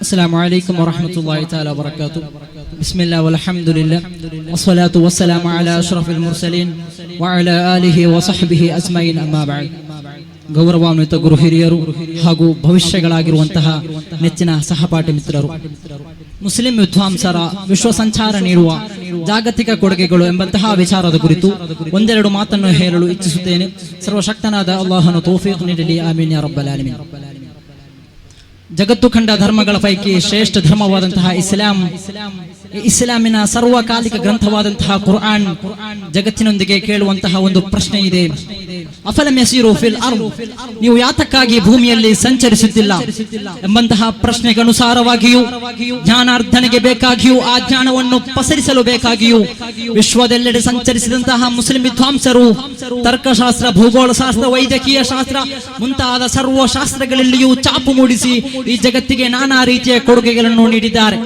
السلام عليكم ورحمة الله تعالى وبركاته. بسم الله والحمد لله والصلاة والسلام على أشرف المرسلين وعلى آله وصحبه أجمعين أما بعد. ಗೌರವಾನ್ವಿತ ಗುರು ಹಿರಿಯರು ಹಾಗೂ ಭವಿಷ್ಯಗಳಾಗಿರುವಂತಹ ನೆಚ್ಚಿನ ಸಹಪಾಠಿ ಮಿತ್ರರು, ಮುಸ್ಲಿಂ ವಿದ್ವಾಂಸರ ವಿಶ್ವ ಸಂಚಾರ ನೀಡುವ ಜಾಗತಿಕ ಕೊಡುಗೆಗಳು ಎಂಬಂತಹ ವಿಚಾರದ ಕುರಿತು ಒಂದೆರಡು ಮಾತನ್ನು ಹೇಳಲು ಇಚ್ಛಿಸುತ್ತೇನೆ. ಸರ್ವಶಕ್ತನಾದ ಅಲ್ಲಾಹನು ತೌಫೀಕ್ ನೀಡಲಿ, ಆಮೀನ್ ಯಾ ರಬ್ಬಲ್ ಆಲಮೀನ್. ಜಗತ್ತು ಕಂಡ ಧರ್ಮಗಳ ಪೈಕಿ ಶ್ರೇಷ್ಠ ಧರ್ಮವಾದಂತಹ ಇಸ್ಲಾಮಿನ ಸರ್ವಕಾಲಿಕ ಗ್ರಂಥವಾದಂತಹ ಕುರ್ಆನ್ ಜಗತ್ತಿನೊಂದಿಗೆ ಕೇಳುವಂತಹ ಒಂದು ಪ್ರಶ್ನೆ ಇದೆ. ಅಫಲಂ ಯಸೀರು ಫಿಲ್ ಅರ್ದ್, ನೀವು ಯಾತಕ್ಕಾಗಿ ಭೂಮಿಯಲ್ಲಿ ಸಂಚರಿಸುತ್ತಿಲ್ಲ ಎಂಬಂತಹ ಪ್ರಶ್ನೆಗೆ ಅನುಸಾರವಾಗಿಯೂ ಜ್ಞಾನಾರ್ಧನೆಗೆ ಬೇಕಾಗಿಯೂ ಆ ಜ್ಞಾನವನ್ನು ಪಸರಿಸಲು ಬೇಕಾಗಿಯೂ ವಿಶ್ವದೆಲ್ಲೆಡೆ ಸಂಚರಿಸಿದಂತಹ ಮುಸ್ಲಿಂ ವಿದ್ವಾಂಸರು ತರ್ಕಶಾಸ್ತ್ರ, ಭೂಗೋಳ ಶಾಸ್ತ್ರ, ವೈದ್ಯಕೀಯ ಶಾಸ್ತ್ರ ಮುಂತಾದ ಸರ್ವ ಶಾಸ್ತ್ರಗಳಲ್ಲಿಯೂ ಚಾಪು ಮೂಡಿಸಿ ಈ ಜಗತ್ತಿಗೆ ನಾನಾ ರೀತಿಯ ಕೊಡುಗೆಗಳನ್ನು ನೀಡಿದ್ದಾರೆ.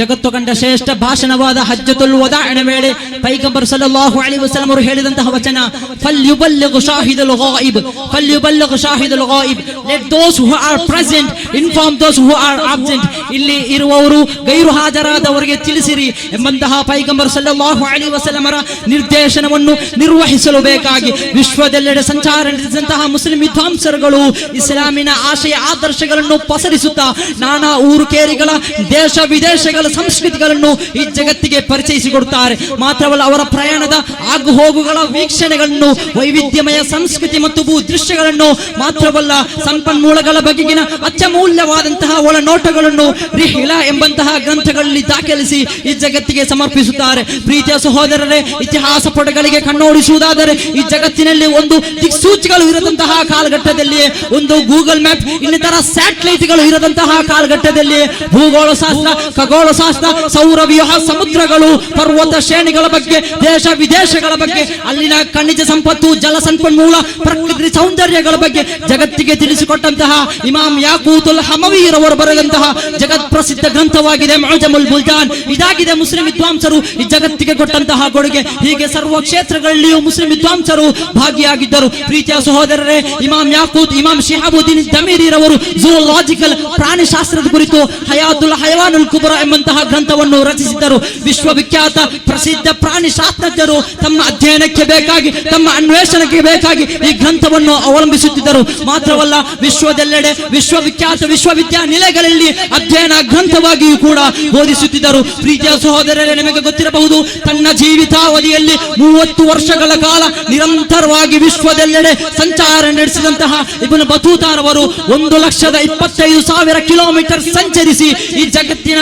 ಜಗತ್ತು ಕಂಡ ಶ್ರೇಷ್ಠ ಭಾಷಣವಾದ ಹಜ್ಜತುಲ್ ವದಾಅನ ವೇಳೆ ಪೈಗಂಬರ್ ಸಲ್ಲಲ್ಲಾಹು ಅಲೈಹಿ ವಸಲ್ಲಂ ಅವರು ಹೇಳಿದಂತಹ ವಚನ ಫಲ್ಯುಬಲ್ಲಿಗ್ ಶಾಹಿದುಲ್ ಗಾಯಿಬ್, ಫಲ್ಯುಬಲ್ಲಿಗ್ ಶಾಹಿದುಲ್ ಗಾಯಿಬ್, let those who are present inform those who are absent, ಇಲ್ಲಿ ಇರುವವರು ಗೈರು ಹಾಜರಾದವರಿಗೆ ತಿಳಿಸಿರಿ ಎಂಬಂತಹ ಪೈಗಂಬರ್ ಸಲ್ಲಲ್ಲಾಹು ಅಲೈಹಿ ವಸಲ್ಲಂ ಅವರ ನಿರ್ದೇಶನವನ್ನು ನಿರ್ವಹಿಸಲು ಬೇಕಾಗಿ ವಿಶ್ವದೆಲ್ಲೆಡೆ ಸಂಚಾರ ನಡೆಸಿದಂತಹ ಮುಸ್ಲಿಂ ವಿದ್ವಾಂಸರುಗಳು ಇಸ್ಲಾಮಿನ ಆಶಯ ಆದರ್ಶಗಳನ್ನು ಪಸರಿಸುತ್ತಾ ನಾನಾ ಊರು ಕೇರಿಗಳ ದೇಶ ವಿದೇಶಗಳ ಸಂಸ್ಕೃತಿಗಳನ್ನು ಈ ಜಗತ್ತಿಗೆ ಪರಿಚಯಿಸಿಕೊಡುತ್ತಾರೆ. ಮಾತ್ರವಲ್ಲ, ಅವರ ಪ್ರಯಾಣದ ಆಗು ಹೋಗುಗಳ ವೀಕ್ಷಣೆಗಳನ್ನು, ವೈವಿಧ್ಯಮಯ ಸಂಸ್ಕೃತಿ ಮತ್ತು ಭೂ ದೃಶ್ಯಗಳನ್ನು, ಮಾತ್ರವಲ್ಲ ಸಂಪನ್ಮೂಲಗಳ ಬಗೆಗಿನ ಅತ್ಯಮೂಲ್ಯವಾದಂತಹ ಒಳನೋಟಗಳನ್ನು ರಿಹಿಲಾ ಎಂಬಂತಹ ಗ್ರಂಥಗಳಲ್ಲಿ ದಾಖಲಿಸಿ ಈ ಜಗತ್ತಿಗೆ ಸಮರ್ಪಿಸುತ್ತಾರೆ. ಪ್ರೀತಿಯ ಸಹೋದರರೇ, ಇತಿಹಾಸ ಪುಟಗಳಿಗೆ ಕಣ್ಣೋಡಿಸುವುದಾದರೆ ಈ ಜಗತ್ತಿನಲ್ಲಿ ಒಂದು ದಿಕ್ಸೂಚಿಗಳು ಇರದಂತಹ ಕಾಲಘಟ್ಟದಲ್ಲಿ, ಒಂದು ಗೂಗಲ್ ಮ್ಯಾಪ್ ಇನ್ನಿತರ ಸ್ಯಾಟಲೈಟ್ಗಳು ಇರದಂತಹ ಕಾಲಘಟ್ಟದಲ್ಲಿ ಭೂಗೋಳ ಶಾಸ್ತ್ರ, ಖಗೋಳ ಶಾಸ್ತ್ರ, ಸೌರವ್ಯೂಹ, ಸಮುದ್ರಗಳು, ಪರ್ವತ ಶ್ರೇಣಿಗಳ ಬಗ್ಗೆ, ದೇಶ ವಿದೇಶಗಳ ಬಗ್ಗೆ, ಅಲ್ಲಿನ ಖನಿಜ ಸಂಪತ್ತು, ಜಲ ಸಂಪನ್ಮೂಲ, ಪ್ರಕೃತಿ ಸೌಂದರ್ಯಗಳ ಬಗ್ಗೆ ಜಗತ್ತಿಗೆ ತಿಳಿಸಿಕೊಟ್ಟಂತಹ ಇಮಾಮ್ ಯಾಕೂತುಲ್ ಹಮವಿರವರು ಬರೆದಂತಹ ಜಗತ್ ಪ್ರಸಿದ್ಧ ಗ್ರಂಥವಾಗಿದೆ ಮುಅಜಮುಲ್ ಬುಲ್ದಾನ್. ಇದಾಗಿದೆ ಮುಸ್ಲಿಂ ವಿದ್ವಾಂಸರು ಈ ಜಗತ್ತಿಗೆ ಕೊಟ್ಟಂತಹ ಕೊಡುಗೆ. ಹೀಗೆ ಸರ್ವ ಕ್ಷೇತ್ರಗಳಲ್ಲಿಯೂ ಮುಸ್ಲಿಂ ವಿದ್ವಾಂಸರು ಭಾಗಿಯಾಗಿದ್ದರು. ಪ್ರೀತಿಯ ಸಹೋದರರೇ, ಇಮಾಮ್ ಯಾಕೂತ್, ಇಮಾಮ್ ಶಿಹಾಬುದ್ದೀನ್ ದಮೀರಿರವರು ಝೂಲಾಜಿಕಲ್ ಪ್ರಾಣಿಶಾಸ್ತ್ರದ ಕುರಿತು ಹಯಾತುಲ್ ಹಯವಾನುಲ್ ಕುಬ್ರಾ ಎಂಬಂತಹ ಗ್ರಂಥವನ್ನು ರಚಿಸಿದ್ದರು. ವಿಶ್ವವಿಖ್ಯಾತ ಪ್ರಸಿದ್ಧ ಪ್ರಾಣಿ ಶಾಸ್ತ್ರಜ್ಞರು ತಮ್ಮ ಅಧ್ಯಯನಕ್ಕೆ ಬೇಕಾಗಿ, ತಮ್ಮ ಅನ್ವೇಷಣೆಗೆ ಬೇಕಾಗಿ ಈ ಗ್ರಂಥವನ್ನು ಅವಲಂಬಿಸುತ್ತಿದ್ದರು. ಮಾತ್ರವಲ್ಲ, ವಿಶ್ವದೆಲ್ಲೆಡೆ ವಿಶ್ವವಿಖ್ಯಾತ ವಿಶ್ವವಿದ್ಯಾನಿಲಯಗಳಲ್ಲಿ ಅಧ್ಯಯನ ಗ್ರಂಥವಾಗಿಯೂ ಕೂಡ ಬೋಧಿಸುತ್ತಿದ್ದರು. ಪ್ರೀತಿಯ ಸಹೋದರರೇ, ನಿಮಗೆ ಗೊತ್ತಿರಬಹುದು, ತನ್ನ ಜೀವಿತಾವಧಿಯಲ್ಲಿ 30 ವರ್ಷಗಳ ಕಾಲ ನಿರಂತರವಾಗಿ ವಿಶ್ವದೆಲ್ಲೆಡೆ ಸಂಚಾರ ನಡೆಸಿದಂತಹ ಇಬ್ನ್ ಬತೂತಾರವರು 1,25,000 ಕಿಲೋಮೀಟರ್ ಸಂಚರಿಸಿ ಈ ಜಗತ್ತಿನ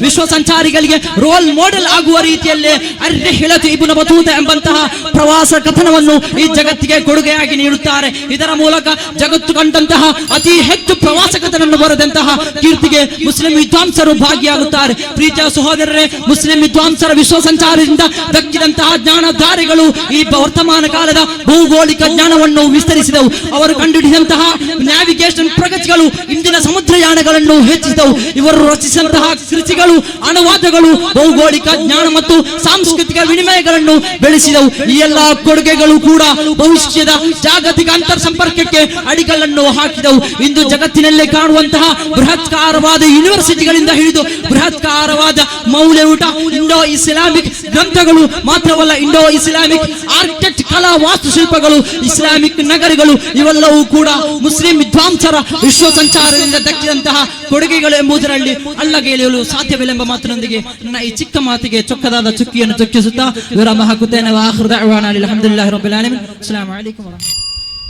ವಿಶ್ವ ಸಂಚಾರಿಗಳಿಗೆ ರೋಲ್ ಮಾಡೆಲ್ ಆಗುವ ರೀತಿಯಲ್ಲಿ ಅರ್ರಿಹಿಲತು ಇಬ್ನ್ ಬತೂತಾ ಎಂಬಂತಹ ಪ್ರವಾಸ ಕಥನವನ್ನು ಈ ಜಗತ್ತಿಗೆ ಕೊಡುಗೆಯಾಗಿ ನೀಡುತ್ತಾರೆ. ಇದರ ಮೂಲಕ ಜಗತ್ತು ಕಂಡಂತಹ ಅತಿ ಹೆಚ್ಚು ಪ್ರವಾಸ ಕಥನವನ್ನು ಬರೆದಂತಹ ಕೀರ್ತಿಗೆ ಮುಸ್ಲಿಂ ವಿದ್ವಾಂಸರು ಭಾಗಿಯಾಗುತ್ತಾರೆ. ಪ್ರೀತಿಯ ಸಹೋದರರೇ, ಮುಸ್ಲಿಂ ವಿದ್ವಾಂಸರ ವಿಶ್ವ ಸಂಚಾರದಿಂದ ದಕ್ಕಿದಂತಹ ಜ್ಞಾನಧಾರೆಗಳು ಈ ವರ್ತಮಾನ ಕಾಲದ ಭೌಗೋಳಿಕ ಜ್ಞಾನವನ್ನು ವಿಸ್ತರಿಸಿದವು. ಅವರು ಕಂಡುಹಿಡಿದಂತಹ ನ್ಯಾವಿಗೇಷನ್ ಪ್ರಗತಿಗಳು ಇಂದಿನ ಸಮುದ್ರಯಾನಗಳನ್ನು ಹೆಚ್ಚಿಸಿದವು. ಇವರು ರಚಿಸಿದಂತಹ ಕೃತಿಗಳು, ಅನುವಾದಗಳು ಭೌಗೋಳಿಕ ಜ್ಞಾನ ಮತ್ತು ಸಾಂಸ್ಕೃತಿಕ ವಿನಿಮಯಗಳನ್ನು ಬೆಳೆಸಿದವು. ಈ ಎಲ್ಲಾ ಕೊಡುಗೆಗಳು ಕೂಡ ಭವಿಷ್ಯದ ಜಾಗತಿಕ ಅಂತರ್ ಸಂಪರ್ಕಕ್ಕೆ ಅಡಿಗಲ್ಲನ್ನು ಹಾಕಿದವು. ಇಂದು ಜಗತ್ತಿನಲ್ಲೇ ಕಾಣುವಂತಹ ಬೃಹತ್ಕಾರವಾದ ಯೂನಿವರ್ಸಿಟಿಗಳಿಂದ ಹಿಡಿದು ಬೃಹತ್ಕಾರವಾದ ಮೌಲ್ಯಯುತ ಇಂಡೋ ಇಸ್ಲಾಮಿಕ್ ಗ್ರಂಥಗಳು, ಮಾತ್ರವಲ್ಲ ಇಂಡೋ ಇಸ್ಲಾಮಿಕ್ ಆರ್ಕಿಟೆಕ್ಟ್ ಕಲಾ ವಾಸ್ತುಶಿಲ್ಪಗಳು, ಇಸ್ಲಾಮಿಕ್ ನಗರಗಳು, ಇವೆಲ್ಲವೂ ಕೂಡ ಮುಸ್ಲಿಂ ವಿದ್ವಾಂಸರ ವಿಶ್ವ ಸಂಚಾರದಿಂದ ದಕ್ಕಿದಂತಹ ಕೊಡುಗೆಗಳು ಎಂಬುದರಲ್ಲಿ ಅಲ್ಲಗೇಳಲು ಸಾಧ್ಯವಿಲ್ಲ ಎಂಬ ಮಾತಿನೊಂದಿಗೆ ನನ್ನ ಈ ಚಿಕ್ಕ ಮಾತಿಗೆ ಚೊಕ್ಕದಾದ ಚುಕ್ಕಿಯನ್ನು ಚುಕ್ಕಿಸುತ್ತಾ ವಿರಾಮ ಹಾಕುತ್ತೇನೆ. ಆಖಿರು ದಅವಾನಾ ಅಲ್ಹಮ್ದುಲಿಲ್ಲಾಹಿ ರಬ್ಬಿಲ್ ಆಲಮೀನ್. ಅಸ್ಸಲಾಮು ಅಲೈಕುಂ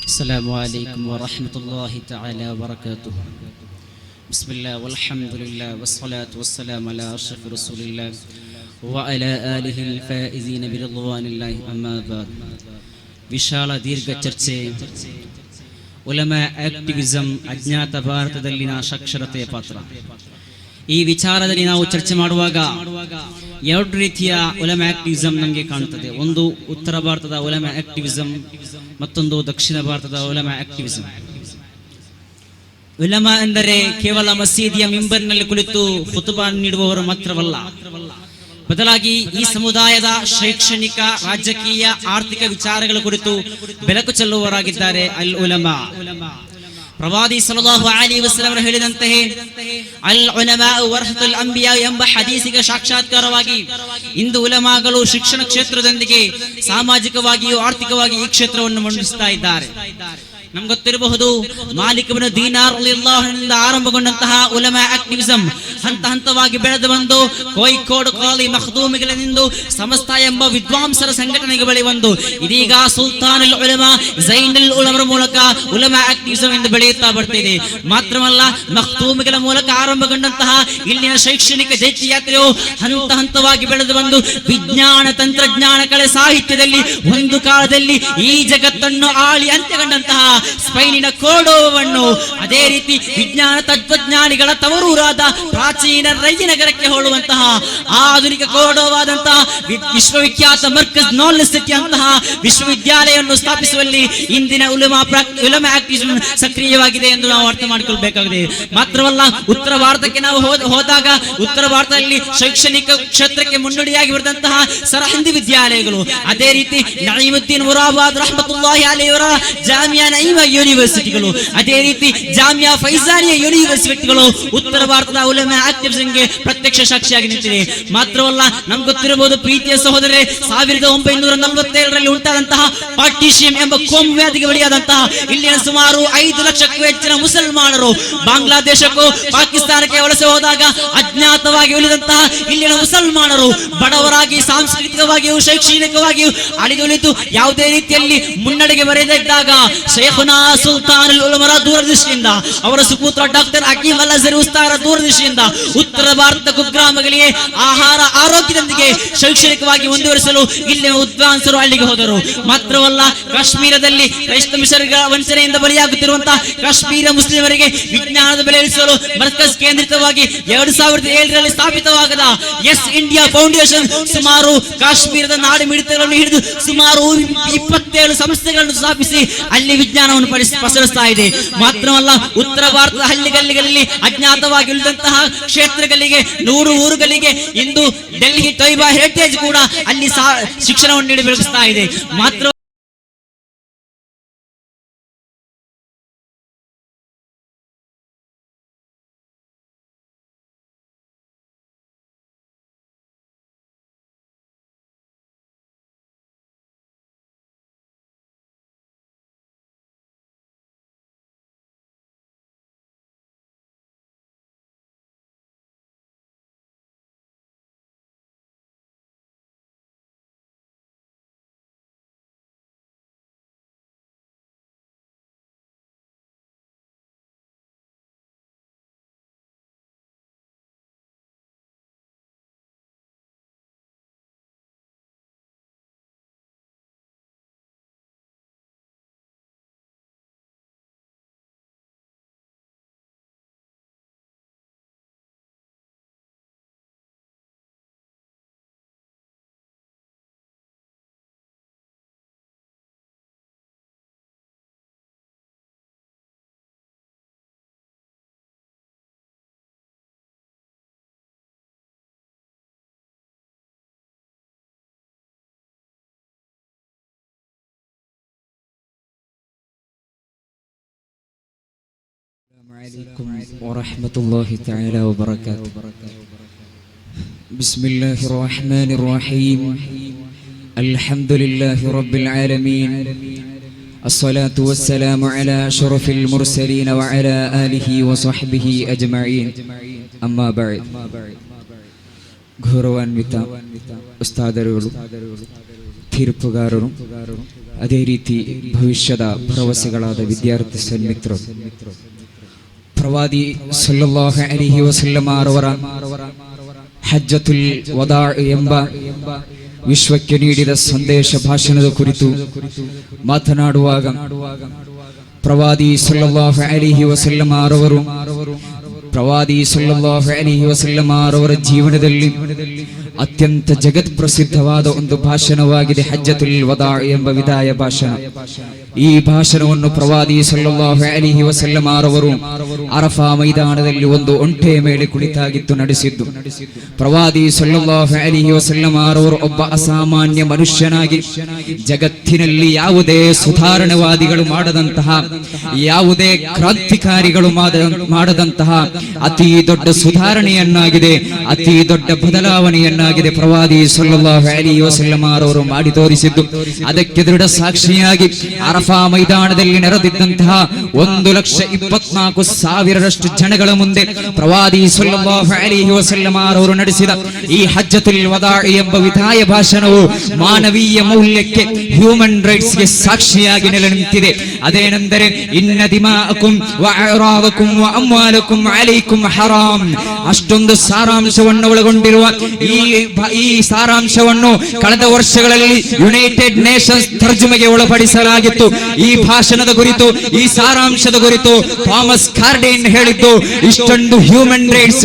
ಅಸ್ಸಲಾಮು ಅಲೈಕುಂ ವರಹ್ಮತುಲ್ಲಾಹಿ ತಆಲಾ ವಬರಕಾತುಹು. ಬಿಸ್ಮಿಲ್ಲಾಹ್ ವಲ್ಹಮ್ದುಲಿಲ್ಲಾಹ್ ವಸ್ಸಲಾತು ವಸ್ಸಲಾಮು ಅಲಾ ಅಶ್ರಫಿ ರಸೂಲಿಲ್ಲಾಹ್ ವಅಲಾ ಆಲಿಹಿಲ್ ಫಾಯಿಜೀನ ಬಿರಿದ್ವಾನಿಲ್ಲಾಹಿ ಅಮ್ಮಾ ಬಾದ್. ವಿಶಾಲ ದೀರ್ಘ ಚರ್ಚೆ, ಉಲಮಾ ಆಕ್ಟಿವಿಸಂ, ಅಜ್ಞಾತ ಭಾರತದಲ್ಲಿನ ಸಾಕ್ಷರತೆಯ ಪಾತ್ರ. ಈ ವಿಚಾರದಲ್ಲಿ ನಾವು ಚರ್ಚೆ ಮಾಡುವಾಗ 2 ರೀತಿಯ ಉಲಮಾ ಆಕ್ಟಿವಿಸಂ ನಮಗೆ ಕಾಣುತ್ತದೆ. ಒಂದು ಉತ್ತರ ಭಾರತದ ಉಲಮಾ ಆಕ್ಟಿವಿಸಂ, ಮತ್ತೊಂದು ದಕ್ಷಿಣ ಭಾರತದ ಉಲಮಾ ಆಕ್ಟಿವಿಸಂ. ಉಲಮಾ ಎಂದರೆ ಕೇವಲ ಮಸೀದಿಯ ಮಿಂಬರ್ನಲ್ಲಿ ಕುಳಿತು ಖುತುಬಾ ನೀಡುವವರು ಮಾತ್ರವಲ್ಲ, ಬದಲಾಗಿ ಈ ಸಮುದಾಯದ ಶೈಕ್ಷಣಿಕ, ರಾಜಕೀಯ, ಆರ್ಥಿಕ ವಿಚಾರಗಳ ಕುರಿತು ಬೆಳಕು ಚೆಲ್ಲುವವರಾಗಿದ್ದಾರೆ ಅಲ್ ಉಲಮಾ. ಪ್ರವಾದಿ ಸಲ್ಲಲ್ಲಾಹು ಅಲೈಹಿ ವಸಲ್ಲಂ ಹೇಳಿದಂತೆ ಅಲ್ ಉಲಮಾ ವರಸತುಲ್ ಅಂಬಿಯಾ ಎಂಬ ಹದೀಸಿಗೆ ಸಾಕ್ಷಾತ್ಕಾರವಾಗಿ ಇಂದು ಉಲಮಾಗಳು ಶಿಕ್ಷಣ ಕ್ಷೇತ್ರದೊಂದಿಗೆ ಸಾಮಾಜಿಕವಾಗಿಯೂ ಆರ್ಥಿಕವಾಗಿ ಈ ಕ್ಷೇತ್ರವನ್ನು ಮುನ್ನಡೆಸ್ತಾ ಇದ್ದಾರೆ. ನಮ್ಗೆ ಗೊತ್ತಿರಬಹುದು, ಮಾಲಿಕ್ ಇಬ್ನ್ ದೀನಾರ್ ರಲಿಯಲ್ಲಾಹು ಅನ್ಹುವಿನಿಂದ ಆರಂಭಗೊಂಡಂತಹ ಉಲಮಾ ಆಕ್ಟಿವಿಸಂ ಹಂತ ಹಂತವಾಗಿ ಬೆಳೆದು ಬಂದು ಕೋಯಿಕೋಡ್ ಕಾಲಿ ಮಖ್ದೂಮಿಗಳಿಂದ ಸಮಸ್ತ ಎಂಬ ವಿದ್ವಾಂಸರ ಸಂಘಟನೆಗೆ ಬಳಿ ಬಂದು ಇದೀಗ ಸುಲ್ತಾನುಲ್ ಉಲಮಾ ಝೈನುಲ್ ಉಲಮರ ಮೂಲಕ ಉಲಮಾ ಆಕ್ಟಿವಿಸಂ ಎಂದು ಬೆಳೆಯುತ್ತಾ ಬರ್ತಿದೆ. ಮಾತ್ರವಲ್ಲ, ಮಖ್ದೂಮಿಗಳ ಮೂಲಕ ಆರಂಭಗೊಂಡಂತಹ ಇಲ್ಲಿನ ಶೈಕ್ಷಣಿಕ ಜೈತ್ಯಾತ್ರೆಯು ಹಂತ ಹಂತವಾಗಿ ಬೆಳೆದು ಬಂದು ವಿಜ್ಞಾನ ತಂತ್ರಜ್ಞಾನ ಕಲೆ ಸಾಹಿತ್ಯದಲ್ಲಿ ಒಂದು ಕಾಲದಲ್ಲಿ ಈ ಜಗತ್ತನ್ನು ಆಳಿ ಅಂತ್ಯಗೊಂಡಂತಹ ಸ್ಪೈನಿನ ಕೋಡೋವನ್ನು ಅದೇ ರೀತಿ ವಿಜ್ಞಾನ ತತ್ವಜ್ಞಾನಿಗಳ ತವರೂರಾದ ಪ್ರಾಚೀನ ರೈ ನಗರಕ್ಕೆ ಹೋಲುವಂತಹ ಆಧುನಿಕ ಕೋಡೋವಾದಂತಹ ವಿಶ್ವವಿಖ್ಯಾತ ಮರ್ಕಜ್ ನಾಲೆಜ್ ಸಿಟಿ ಅಂತಹ ವಿಶ್ವವಿದ್ಯಾಲಯವನ್ನು ಸ್ಥಾಪಿಸುವಲ್ಲಿ ಇಂದಿನ ಉಲಮಾ ಆಕ್ಟಿವಿಸಂ ಸಕ್ರಿಯವಾಗಿದೆ ಎಂದು ನಾವು ಅರ್ಥ ಮಾಡಿಕೊಳ್ಳಬೇಕಾಗಿದೆ. ಮಾತ್ರವಲ್ಲ, ಉತ್ತರ ಭಾರತಕ್ಕೆ ನಾವು ಹೋದಾಗ ಉತ್ತರ ಭಾರತದಲ್ಲಿ ಶೈಕ್ಷಣಿಕ ಕ್ಷೇತ್ರಕ್ಕೆ ಮುನ್ನುಡಿಯಾಗಿ ಬರೆದಂತಹ ಸರಹಿಂದಿ ವಿದ್ಯಾಲಯಗಳು, ಅದೇ ರೀತಿ ನঈಮುದ್ದೀನ್ ಮುರಾಬಾದ್ ರಹಮತುಲ್ಲಾಹಿ ಅಲೈಹಿಯವರ ಜಾಮಿಯಾ ಯೂನಿವರ್ಸಿಟಿಗಳು, ಅದೇ ರೀತಿ ಜಾಮಿಯಾ ಫೈಜಾನಿಯಾ ಯೂನಿವರ್ಸಿಟಿಗಳು ಉತ್ತರ ಭಾರತದ ಉಲಮಾ ಆಕ್ಟಿವಿಸಂಗೆ ಪ್ರತ್ಯಕ್ಷ ಸಾಕ್ಷಿಯಾಗಿ ನಿಂತಿದೆ. ಮಾತ್ರವಲ್ಲ, ನಮ್ಗೆ ಗೊತ್ತಿರಬಹುದು ಪ್ರೀತಿಯ ಸಹೋದರರೇ, 1947ರಲ್ಲಿ ಉಂಟಾದಂತಹ ಪಾರ್ಟಿಷಿಯನ್ ಎಂಬ ಕೋಮು ವ್ಯಾಧಿಗೆ ಬಲಿಯಾದಂತಹ ಇಲ್ಲಿನ ಸುಮಾರು 5 ಲಕ್ಷಕ್ಕೂ ಹೆಚ್ಚಿನ ಮುಸಲ್ಮಾನರು ಬಾಂಗ್ಲಾದೇಶಕ್ಕೂ ಪಾಕಿಸ್ತಾನಕ್ಕೆ ವಲಸೆ ಹೋದಾಗ ಅಜ್ಞಾತವಾಗಿ ಉಳಿದಂತಹ ಇಲ್ಲಿನ ಮುಸಲ್ಮಾನರು ಬಡವರಾಗಿ ಸಾಂಸ್ಕೃತಿಕವಾಗಿಯೂ ಶೈಕ್ಷಣಿಕವಾಗಿಯೂ ಅಳಿದುಳಿದು ಯಾವುದೇ ರೀತಿಯಲ್ಲಿ ಮುನ್ನಡೆಗೆ ಬರೆದಿದ್ದಾಗ ಶೇಖುನಾ ಸುಲ್ತಾನುಲ್ ಉಲಮರ ದೂರದೃಷ್ಟಿಯಿಂದ, ಅವರ ಸುಪುತ್ರ ಡಾಕ್ಟರ್ ಹಕೀಮ್ ಅಲ್ ಅಜರಿ ಉಸ್ತಾದರ ದೂರದೃಷ್ಟಿಯಿಂದ ಉತ್ತರ ಭಾರತದ ಕುಗ್ರಾಮಗಳಿಗೆ ಆಹಾರ ಆರೋಗ್ಯದೊಂದಿಗೆ ಶೈಕ್ಷಣಿಕವಾಗಿ ಮುಂದುವರಿಸಲು ಇಲ್ಲಿನ ವಿದ್ವಾಂಸರು ಅಲ್ಲಿಗೆ ಹೋದರು. ಮಾತ್ರವಲ್ಲ, ಕಾಶ್ಮೀರದಲ್ಲಿ ಕ್ರೈಸ್ತ ಮಿಷನರಿಗಳ ವಂಚನೆಯಿಂದ ಬಲಿಯಾಗುತ್ತಿರುವಂತಹ ಕಾಶ್ಮೀರ ಮುಸ್ಲಿಮರಿಗೆ ವಿಜ್ಞಾನದ ಬೆಲೆ ಇಳಿಸಲು ಮರ್ಕಜ್ ಕೇಂದ್ರಿತವಾಗಿ 2007ರಲ್ಲಿ ಸ್ಥಾಪಿತವಾಗದ ಎಸ್ ಇಂಡಿಯಾ ಫೌಂಡೇಶನ್ ಸುಮಾರು ಕಾಶ್ಮೀರದ ನಾಡು ಮಿಡಿತಗಳನ್ನು ಹಿಡಿದು ಸುಮಾರು 27 ಸಂಸ್ಥೆಗಳನ್ನು ಸ್ಥಾಪಿಸಿ ಅಲ್ಲಿ ವಿಜ್ಞಾನವನ್ನು ಪಸರಿಸ್ತಾ ಇದೆ. ಮಾತ್ರವಲ್ಲ, ಉತ್ತರ ಭಾರತದ ಹಳ್ಳಿಗಲ್ಲಿಗಳಲ್ಲಿ ಅಜ್ಞಾತವಾಗಿ ಉಳಿದಂತಹ ಕ್ಷೇತ್ರಗಳಿಗೆ 100 ಊರುಗಳಿಗೆ ಇಂದು ಡೆಲ್ಲಿ ತೈಬಾ ಹೆರಿಟೇಜ್ ಕೂಡ ಅಲ್ಲಿ ಶಿಕ್ಷಣವನ್ನು ನೀಡಿ ಬೆಳೆಸ್ತಾ ಇದೆ. ಮಾತ್ರ عليكم ورحمة الله تعالى وبركاته. بسم الله الرحمن الرحيم. الحمد لله رب العالمين. الصلاة والسلام على أشرف المرسلين وعلى آله وصحبه أجمعين. أما بعد. ಗೌರವಾನ್ವಿತ ಉಸ್ತಾದರುಗಳು, ತೀರ್ಪುಗಾರರು, ಅದೇ ರೀತಿ ಭವಿಷ್ಯದ ಭರವಸೆಗಳಾದ ವಿದ್ಯಾರ್ಥಿ ಸನ್ಮಿತ್ರರು, ಪ್ರವಾದಿ ಸಲ್ಲಲ್ಲಾಹು ಅಲೈಹಿ ವಸಲ್ಲಮ ಅವರ ಹಜ್ಜತುಲ್ ವದಾ ಎಂಬ ವಿಶ್ವಕ್ಕೆ ನೀಡಿದ ಸಂದೇಶ ಭಾಷಣದ ಕುರಿತು ಮಾತನಾಡುವಾಗ ಪ್ರವಾದಿ ಸಲ್ಲಲ್ಲಾಹು ಅಲೈಹಿ ವಸಲ್ಲಮ ಅವರ ಜೀವನದಲ್ಲಿ ಅತ್ಯಂತ ಜಗತ್ ಪ್ರಸಿದ್ಧವಾದ ಒಂದು ಭಾಷಣವಾಗಿದೆ ಹಜ್ಜತುಲ್ ವದಾ ಎಂಬ ವಿದಾಯ ಭಾಷಣ. ಈ ಭಾಷಣವನ್ನು ಪ್ರವಾದಿ ಸಲ್ಲಲ್ಲಾಹು ಅಲೈಹಿ ವಸಲ್ಲಮ ರವರು ಅರಫಾ ಮೈದಾನದಲ್ಲಿ ಒಂದು ಒಂಟೆಯ ಮೇಲೆ ಕುಳಿತಾಗಿದ್ದು ನಡೆಸಿದ್ದು. ಪ್ರವಾದಿ ಸಲ್ಲಲ್ಲಾಹು ಅಲೈಹಿ ವಸಲ್ಲಮ ರವರು ಒಬ್ಬ ಅಸಾಮಾನ್ಯ ಮನುಷ್ಯನಾಗಿ ಜಗತ್ತಿನಲ್ಲಿ ಯಾವುದೇ ಸುಧಾರಣವಾದಿಗಳು ಮಾಡದಂತಹ, ಯಾವುದೇ ಕ್ರಾಂತಿಕಾರಿಗಳು ಮಾಡದಂತಹ ಅತಿ ದೊಡ್ಡ ಸುಧಾರಣೆಯನ್ನಾಗಿದೆ, ಅತಿ ದೊಡ್ಡ ಬದಲಾವಣೆಯನ್ನಾಗಿದೆ ಪ್ರವಾದಿ ಸಲ್ಲಲ್ಲಾಹು ಅಲೈಹಿ ವಸಲ್ಲಮ ರವರು ಮಾಡಿ ತೋರಿಸಿದ್ದು. ಅದಕ್ಕೆ ದೃಢ ಸಾಕ್ಷಿಯಾಗಿ ಅರಫಾ ಮೈದಾನದಲ್ಲಿ ನೆರೆದಿದ್ದಂತಹ 1,24,000 ಜನಗಳ ಮುಂದೆ ಪ್ರವಾದಿ ಸಲ್ಲಲ್ಲಾಹು ಅಲೈಹಿ ವಸಲ್ಲಮ ರವರು ನಡೆಸಿದ ಈ ಹಜ್ಜತುಲ್ ವದಾಇ ಎಂಬ ವಿದಾಯ ಭಾಷಣವು ಮಾನವೀಯ ಮೌಲ್ಯಕ್ಕೆ, ಹ್ಯೂಮನ್ ರೈಟ್ಸ್ ಗೆ ಸಾಕ್ಷಿಯಾಗಿ ನೆಲೆ ನಿಂತಿದೆ. ಅದೇನೆಂದರೆ ಇನ್ನ ದಿಮಾಅಕುಂ ವ ಅರಾದಕುಂ ವ ಅಮ್ವಾಲಕುಂ ಅಲೈಕುಂ ಹರಾಮ್. ಅಷ್ಟೊಂದು ಸಾರಾಂಶವನ್ನು ಒಳಗೊಂಡಿರುವ ಈ ಸಾರಾಂಶವನ್ನು ಕಳೆದ ವರ್ಷಗಳಲ್ಲಿ ಯುನೈಟೆಡ್ ನೇಷನ್ಸ್ ತರ್ಜುಮೆಗೆ ಒಳಪಡಿಸಲಾಗಿತ್ತು. ಈ ಭಾಷಣದ ಕುರಿತು, ಈ ಸಾರಾಂಶದ ಕುರಿತು ಥಾಮಸ್ ಕಾರ್ಡೈನ್ ಹೇಳಿದ್ದು, ಇಷ್ಟೊಂದು ಹ್ಯೂಮನ್ ರೈಟ್ಸ್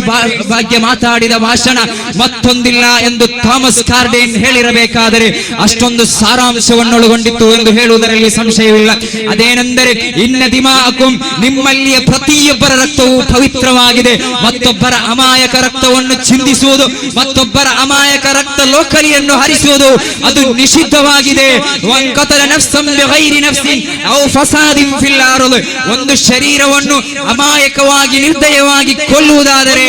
ಬಗ್ಗೆ ಮಾತಾಡಿದ ಭಾಷಣ ಮತ್ತೊಂದಿಲ್ಲ ಎಂದು ಥಾಮಸ್ ಕಾರ್ಡೈನ್ ಹೇಳಿರಬೇಕಾದರೆ ಅಷ್ಟೊಂದು ಸಾರಾಂಶವನ್ನು ಒಳಗೊಂಡಿತ್ತು ಎಂದು ಹೇಳುವುದರಲ್ಲಿ ಸಂಶಯವಿಲ್ಲ. ಅದೇನೆಂದರೆ ಇನ್ನ ದಿಮಾಅಕುಂ, ನಿಮ್ಮಲ್ಲಿಯ ಪ್ರತಿಯೊಬ್ಬರ ರಕ್ತವು ಪವಿತ್ರವಾಗಿದೆ. ಮತ್ತೊಬ್ಬರ ಅಮಾಯಕ ರಕ್ತವನ್ನು ಚಿಂದಿಸುವುದು, ಮತ್ತೊಬ್ಬರ ಅಮಾಯಕ ರಕ್ತ ಲೋಕಲಿಯನ್ನು ಹರಿಸುವುದು ಅದು ನಿಷಿದ್ಧವಾಗಿದೆ. ಒಂದು ಶರೀರವನ್ನು ಅಮಾಯಕವಾಗಿ ನಿರ್ದಯವಾಗಿ ಕೊಲ್ಲುವುದಾದರೆ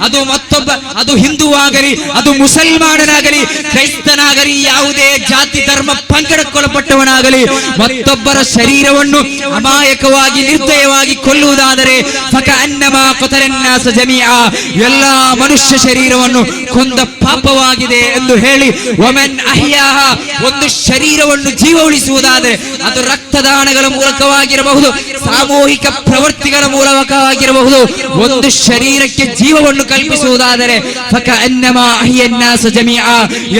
ಅದು ಮತ್ತೊಬ್ಬ, ಅದು ಹಿಂದೂವಾಗಲಿ, ಅದು ಮುಸಲ್ಮಾನನಾಗಲಿ, ಕ್ರೈಸ್ತನಾಗಲಿ, ಯಾವುದೇ ಜಾತಿ ಧರ್ಮ ಪಂಗಡಕ್ಕೊಳಪಟ್ಟವನಾಗಲಿ ಮತ್ತೊಬ್ಬರ ಶರೀರವನ್ನು ಅಮಾಯಕವಾಗಿ ನಿರ್ದಯವಾಗಿ ಕೊಲ್ಲುವುದಾದರೆ ಎಲ್ಲ ಮನುಷ್ಯ ಶರೀರವನ್ನು ಕೊಂದ ಪಾಪವಾಗಿದೆ ಎಂದು ಹೇಳಿ, ಒಮೆನ್ ಅಹ್ಯಾಹ, ಒಂದು ಶರೀರವನ್ನು ಜೀವ ಉಳಿಸುವುದಾದರೆ ಅದು ರಕ್ತದಾನಗಳ ಮೂಲಕವಾಗಿರಬಹುದು, ಸಾಮೂಹಿಕ ಪ್ರವೃತ್ತಿಗಳ ಮೂಲಕವಾಗಿರಬಹುದು. ಒಂದು ಶರೀರಕ್ಕೆ ಜೀವವನ್ನು ಕಲ್ಪಿಸುವುದಾದರೆ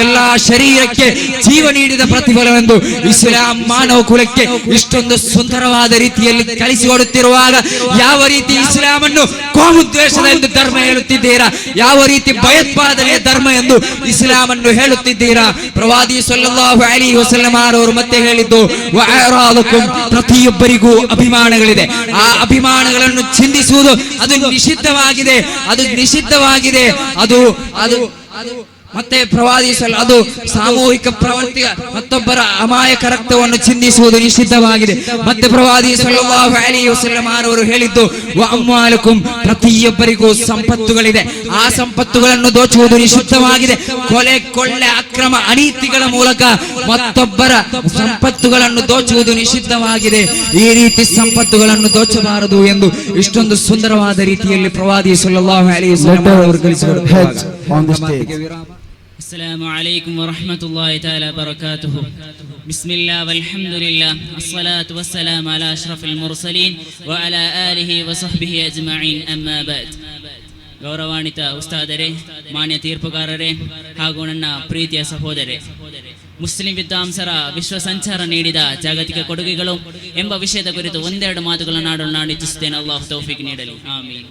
ಎಲ್ಲ ಶರೀರಕ್ಕೆ ಜೀವ ನೀಡಿದ ಪ್ರತಿಫಲವೆಂದು ಇಸ್ಲಾಂ ಮಾನವ ಕುಲಕ್ಕೆ ಇಷ್ಟೊಂದು ಸುಂದರವಾದ ರೀತಿಯಲ್ಲಿ ಕಲಿಸಿಕೊಡುತ್ತಿರುವಾಗ ಯಾವ ರೀತಿ ಇಸ್ಲಾಮನ್ನು ಕೋಮುದ್ವೇಷದ ಎಂದು ಧರ್ಮ ಹೇಳುತ್ತಿದ್ದೀರಾ? ಯಾವ ರೀತಿ ಭಯೋತ್ಪಾದನೆಯ ಧರ್ಮ ಎಂದು ಇಸ್ಲಾಮನ್ನು ಹೇಳುತ್ತಿದ್ದೀರಾ? ಪ್ರವಾದಿ ಸಲ್ಲಲ್ಲಾಹು ಅಲೈಹಿ ವಸಲ್ಲಮ ಅವರು ಮತ್ತೆ ಹೇಳಿದ್ದು, ಪ್ರತಿಯೊಬ್ಬರಿಗೂ ಅಭಿಮಾನಗಳಿದೆ. ಆ ಅಭಿಮಾನಗಳನ್ನು ಚಿಂದಿಸುವುದು ಅದು ನಿಷಿದ್ಧವಾಗಿದೆ, ಅದು ನಿಷಿದ್ಧವಾಗಿದೆ. ಅದು ಮತ್ತೆ ಪ್ರವಾದಿ ಅದು ಸಾಮೂಹಿಕ ಪ್ರವೃತ್ತಿ, ಮತ್ತೊಬ್ಬರ ಅಮಾಯಕ ರಕ್ತವನ್ನು ಚಿಂದಿಸುವುದು ನಿಷಿದ್ಧವಾಗಿದೆ. ಮತ್ತೆ ಪ್ರವಾದಿ ಸಲ್ಲಲ್ಲಾಹು ಅಲೈಹಿ ವಸಲ್ಲಮ ಅವರು ಹೇಳಿದ್ದು, ವ ಅಮ್ವಾಲಕುಂ, ಪ್ರತಿಯೊಬ್ಬರಿಗೂ ಸಂಪತ್ತುಗಳಿದೆ, ಆ ಸಂಪತ್ತುಗಳನ್ನು ದೋಚುವುದು ನಿಷಿದ್ಧವಾಗಿದೆ. ಕೊಲೆ, ಕೊಳ್ಳೆ, ಅಕ್ರಮ, ಅನೀತಿಗಳ ಮೂಲಕ ಮತ್ತೊಬ್ಬರ ಸಂಪತ್ತುಗಳನ್ನು ದೋಚುವುದು ನಿಷಿದ್ಧವಾಗಿದೆ. ಈ ರೀತಿ ಸಂಪತ್ತುಗಳನ್ನು ದೋಚಬಾರದು ಎಂದು ಇಷ್ಟೊಂದು ಸುಂದರವಾದ ರೀತಿಯಲ್ಲಿ ಪ್ರವಾದಿ ಸಲ್ಲಲ್ಲಾಹು ಅಲೈಹಿ ವಸಲ್ಲಮ ಅವರು ತಿಳಿಸಿಕೊಡುತ್ತಾರೆ. السلام عليكم ورحمة الله تعالى وبركاته. بسم الله والحمد لله والصلاة والسلام على أشرف المرسلين وعلى آله وصحبه أجمعين أما بعد. ಗೌರವಾನ್ವಿತ ಉಸ್ತಾದರೇ, ಮಾನ್ಯ ತೀರ್ಪುಗಾರರೇ ಹಾಗೂ ನನ್ನ ಪ್ರೀತಿಯ ಸಹೋದರೇ, ಮುಸ್ಲಿಂ ವಿದ್ವಾಂಸರ ವಿಶ್ವ ಸಂಚಾರ ನೀಡಿದ ಜಾಗತಿಕ ಕೊಡುಗೆಗಳು ಎಂಬ ವಿಷಯದ ಕುರಿತು ಒಂದೆರಡು ಮಾತುಗಳನ್ನು ಆಡಲು ನಾನು ಇಚ್ಛಿಸುತ್ತೇನೆ. ಅಲ್ಲಾಹು ತೌಫೀಕ್ ನೀಡಲಿ, ಆಮೀನ್.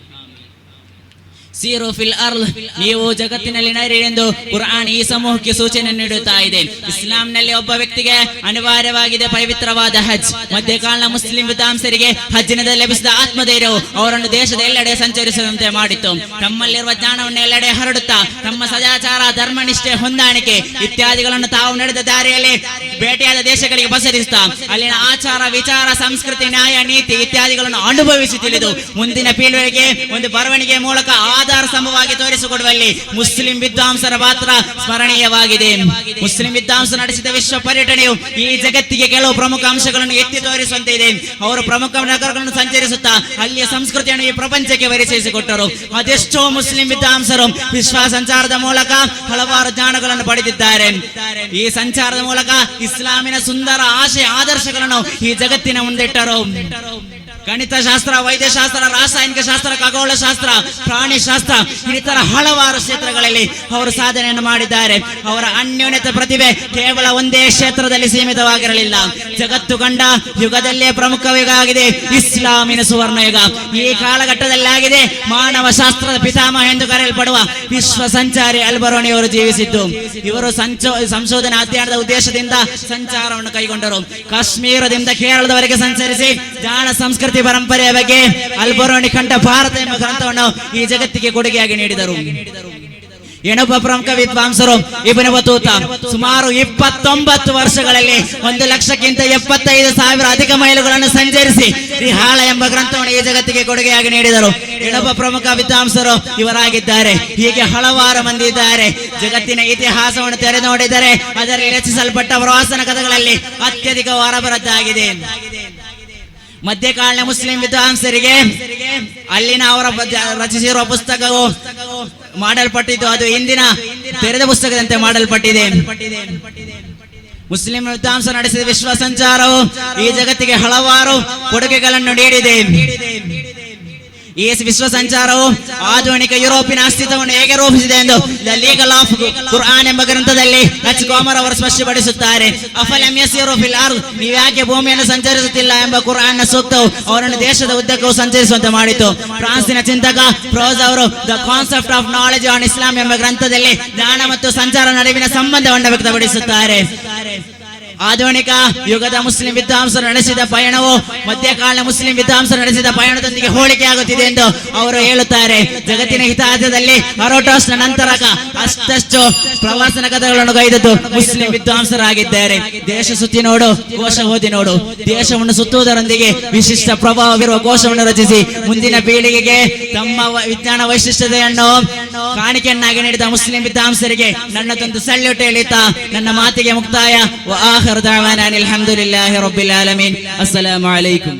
ಸೀರು ಫಿಲ್ ಅರ್ಲ್, ನೀವು ಜಗತ್ತಿನಲ್ಲಿ ನಡೆಯಿರಿ ಎಂದು ಕುರ್ಆನ್ ಈ ಸಮೂಹಕ್ಕೆ ಸೂಚನೆ ನೀಡುತ್ತಾ ಇದೆ. ಇಸ್ಲಾಂನಲ್ಲಿ ಒಬ್ಬ ವ್ಯಕ್ತಿಗೆ ಅನಿವಾರ್ಯವಾಗಿದೆ ಪವಿತ್ರವಾದ ಹಜ್. ಮಧ್ಯಕಾಲನ ಮುಸ್ಲಿಂ ವಿದ್ವಾಂಸರಿಗೆ ಹಜ್ಜಿನಲ್ಲಿ ಲಭಿಸಿದ ಆತ್ಮಧೈರ್ಯವು ಅವರನ್ನು ದೇಶದ ಎಲ್ಲೆಡೆ ಸಂಚರಿಸುವಂತೆ ಮಾಡಿತ್ತು. ತಮ್ಮಲ್ಲಿರುವ ಜ್ಞಾನವನ್ನು ಎಲ್ಲೆಡೆ ಹರಡುತ್ತಾ ತಮ್ಮ ಸದಾಚಾರ, ಧರ್ಮನಿಷ್ಠೆ, ಹೊಂದಾಣಿಕೆ ಇತ್ಯಾದಿಗಳನ್ನು ತಾವು ನಡೆದ ದಾರಿಯಲ್ಲಿ ಭೇಟಿಯಾದ ದೇಶಗಳಿಗೆ ಪಸರಿಸುತ್ತಾ ಅಲ್ಲಿನ ಆಚಾರ, ವಿಚಾರ, ಸಂಸ್ಕೃತಿ, ನ್ಯಾಯ, ನೀತಿ ಇತ್ಯಾದಿಗಳನ್ನು ಅನುಭವಿಸಿ ತಿಳಿದು ಮುಂದಿನ ಪೀಳಿಗೆಗೆ ಒಂದು ಬರವಣಿಗೆ ಮೂಲಕ ಆಧಾರ ಸ್ತಂಭವಾಗಿ ತೋರಿಸಿಕೊಡುವಲ್ಲಿ ಮುಸ್ಲಿಂ ವಿದ್ವಾಂಸರ ಪಾತ್ರ ಸ್ಮರಣೀಯವಾಗಿದೆ. ಮುಸ್ಲಿಂ ವಿದ್ವಾಂಸರು ನಡೆಸಿದ ವಿಶ್ವ ಪರ್ಯಟನೆಯು ಈ ಜಗತ್ತಿಗೆ ಕೆಲವು ಪ್ರಮುಖ ಅಂಶಗಳನ್ನು ಎತ್ತಿ ತೋರಿಸುವಂತೆ ಇದೆ. ಅವರು ಪ್ರಮುಖ ನಗರಗಳನ್ನು ಸಂಚರಿಸುತ್ತಾ ಅಲ್ಲಿಯ ಸಂಸ್ಕೃತಿಯನ್ನು ಈ ಪ್ರಪಂಚಕ್ಕೆ ಪರಿಚಯಿಸಿಕೊಟ್ಟರು. ಅದೆಷ್ಟೋ ಮುಸ್ಲಿಂ ವಿದ್ವಾಂಸರು ವಿಶ್ವ ಸಂಚಾರದ ಮೂಲಕ ಹಲವಾರು ಜ್ಞಾನಗಳನ್ನು ಪಡೆದಿದ್ದಾರೆ. ಈ ಸಂಚಾರದ ಮೂಲಕ ಇಸ್ಲಾಮಿನ ಸುಂದರ ಆಶಯ, ಆದರ್ಶಗಳನ್ನು ಈ ಜಗತ್ತಿನ ಮುಂದಿಟ್ಟರು. ಗಣಿತಶಾಸ್ತ್ರ, ವೈದ್ಯಶಾಸ್ತ್ರ, ರಾಸಾಯನಿಕ ಶಾಸ್ತ್ರ, ಖಗೋಳಶಾಸ್ತ್ರ, ಪ್ರಾಣಿ ಶಾಸ್ತ್ರ, ಇನ್ನಿತರ ಹಲವಾರು ಕ್ಷೇತ್ರಗಳಲ್ಲಿ ಅವರು ಸಾಧನೆಯನ್ನು ಮಾಡಿದ್ದಾರೆ. ಅವರ ಅನ್ಯೋನ್ಯತೆ ಪ್ರತಿಭೆ ಕೇವಲ ಒಂದೇ ಕ್ಷೇತ್ರದಲ್ಲಿ ಸೀಮಿತವಾಗಿರಲಿಲ್ಲ. ಜಗತ್ತು ಕಂಡ ಯುಗದಲ್ಲೇ ಪ್ರಮುಖ ಯುಗ ಆಗಿದೆ ಇಸ್ಲಾಮಿನ ಸುವರ್ಣ ಯುಗ. ಈ ಕಾಲಘಟ್ಟದಲ್ಲಿ ಆಗಿದೆ ಮಾನವ ಶಾಸ್ತ್ರದ ಪಿತಾಮಹ ಎಂದು ಕರೆಯಲ್ಪಡುವ ವಿಶ್ವ ಸಂಚಾರಿ ಅಲ್ಬರೋನಿ ಅವರು ಜೀವಿಸಿದ್ದು. ಇವರು ಸಂಶೋಧನಾ ಅಧ್ಯಯನದ ಉದ್ದೇಶದಿಂದ ಸಂಚಾರವನ್ನು ಕೈಗೊಂಡರು. ಕಾಶ್ಮೀರದಿಂದ ಕೇರಳದವರೆಗೆ ಸಂಚರಿಸಿ ಜಾಣ ಸಂಸ್ಕೃತಿ ಪರಂಪರೆಯ ಬಗ್ಗೆ ಅಲ್ಬರೋನಿ ಕಂಡ ಭಾರತ ಎಂಬ ಗ್ರಂಥವನ್ನು ಈ ಜಗತ್ತಿಗೆ ಕೊಡುಗೆಯಾಗಿ ನೀಡಿದರು. ಏನೊಬ್ಬ ಪ್ರಮುಖ ವಿದ್ವಾಂಸರು ಇಬ್ನ್ ಬತೂತಾ ಸುಮಾರು 29 ವರ್ಷಗಳಲ್ಲಿ 1,75,000 ಅಧಿಕ ಮೈಲುಗಳನ್ನು ಸಂಚರಿಸಿ ರಿಹಾಳ ಎಂಬ ಗ್ರಂಥವನ್ನು ಈ ಜಗತ್ತಿಗೆ ಕೊಡುಗೆಯಾಗಿ ನೀಡಿದರು. ಏನೊಬ್ಬ ಪ್ರಮುಖ ವಿದ್ವಾಂಸರು ಇವರಾಗಿದ್ದಾರೆ. ಹೀಗೆ ಹಲವಾರು ಮಂದಿ ಇದ್ದಾರೆ. ಜಗತ್ತಿನ ಇತಿಹಾಸವನ್ನು ತೆರೆ ನೋಡಿದರೆ ಅದರಲ್ಲಿ ರಚಿಸಲ್ಪಟ್ಟ ಪ್ರವಾಸನ ಕಥೆಗಳಲ್ಲಿ ಅತ್ಯಧಿಕ ಹೊರಬರದ್ದಾಗಿದೆ. ಮಧ್ಯಕಾಲೀನ ಮುಸ್ಲಿಂ ವಿದ್ವಾಂಸರಿಗೆ ಅಲ್ಲಿನ ಅವರ ರಚಿಸಿರುವ ಪುಸ್ತಕವು ಮಾಡಲ್ಪಟ್ಟಿದ್ದು ಅದು ಇಂದಿನ ತೆರೆದ ಪುಸ್ತಕದಂತೆ ಮಾಡಲ್ಪಟ್ಟಿದೆ. ಮುಸ್ಲಿಂ ವಿದ್ವಾಂಸ ನಡೆಸಿದ ವಿಶ್ವ ಸಂಚಾರವು ಈ ಜಗತ್ತಿಗೆ ಹಲವಾರು ಕೊಡುಗೆಗಳನ್ನು ನೀಡಿದೆ. ಈ ವಿಶ್ವ ಸಂಚಾರವು ಆಧುನಿಕ ಯುರೋಪಿನ ಅಸ್ತಿತ್ವವನ್ನು ಹೇಗೆ ರೂಪಿಸಿದೆ ಎಂದು ದ ಲೀಗಲ್ ಆಫ್ ಕುರ್ಆನ್ ಎಂಬ ಗ್ರಂಥದಲ್ಲಿ ಎಚ್ ಗೋಮರ್ ಅವರು ಸ್ಪಷ್ಟಪಡಿಸುತ್ತಾರೆ. ಅಫಲಂ ಯಸಿರು ಫಿಲ್ ಅರ್ದ್, ನೀವು ಯಾಕೆ ಭೂಮಿಯನ್ನು ಸಂಚರಿಸುತ್ತಿಲ್ಲ ಎಂಬ ಕುರ್ಆನ್ ನ ಸೂಕ್ತವು ಅವರನ್ನು ದೇಶದ ಉದ್ದಕ್ಕೂ ಸಂಚರಿಸುವಂತೆ ಮಾಡಿತು. ಫ್ರಾನ್ಸಿನ ಚಿಂತಕ ಪ್ರೋಸ್ ಅವರು the concept of knowledge on Islam ಎಂಬ ಗ್ರಂಥದಲ್ಲಿ ಜ್ಞಾನ ಮತ್ತು ಸಂಚಾರ ನಡುವಿನ ಸಂಬಂಧವನ್ನು ವ್ಯಕ್ತಪಡಿಸುತ್ತಾರೆ. ಆಧುನಿಕ ಯುಗದ ಮುಸ್ಲಿಂ ವಿದ್ವಾಂಸರು ನಡೆಸಿದ ಪಯಣವು ಮಧ್ಯಕಾಲೀನ ಮುಸ್ಲಿಂ ವಿದ್ವಾಂಸರು ನಡೆಸಿದ ಪಯಣದೊಂದಿಗೆ ಹೋಲಿಕೆಯಾಗುತ್ತಿದೆ ಎಂದು ಅವರು ಹೇಳುತ್ತಾರೆ. ಜಗತ್ತಿನ ಹಿತಾರ್ಥದಲ್ಲಿ ಅರೋಟೋಸ್ನ ನಂತರಕ ಅಷ್ಟಷ್ಟು ಪ್ರವಾಸನ ಕಥೆಗಳನ್ನು ಗೈದದ್ದು ಮುಸ್ಲಿಂ ವಿದ್ವಾಂಸರಾಗಿದ್ದಾರೆ. ದೇಶ ಸುತ್ತಿ ನೋಡು, ಕೋಶ ಓದಿ ನೋಡು. ದೇಶವನ್ನು ಸುತ್ತುವುದರೊಂದಿಗೆ ವಿಶಿಷ್ಟ ಪ್ರಭಾವವಿರುವ ಕೋಶವನ್ನು ರಚಿಸಿ ಮುಂದಿನ ಪೀಳಿಗೆಗೆ ತಮ್ಮ ವಿಜ್ಞಾನ ವೈಶಿಷ್ಟ್ಯತೆಯನ್ನು ಕಾಣಿಕೆಯನ್ನಾಗಿ ನೀಡಿದ ಮುಸ್ಲಿಂ ವಿದ್ವಾಂಸರಿಗೆ ನನ್ನದೊಂದು ಸಲ್ಯೂಟ್ ಹೇಳುತ್ತಾ ನನ್ನ ಮಾತಿಗೆ ಮುಕ್ತಾಯ. ಆಖಿರು ದಅವಾನಾ ಅನಿಲ್ ಹಮ್ದುಲಿಲ್ಲಾಹಿ ರಬ್ಬಿಲ್ ಆಲಮೀನ್. ಅಸ್ಸಲಾಮು ಅಲೈಕುಂ.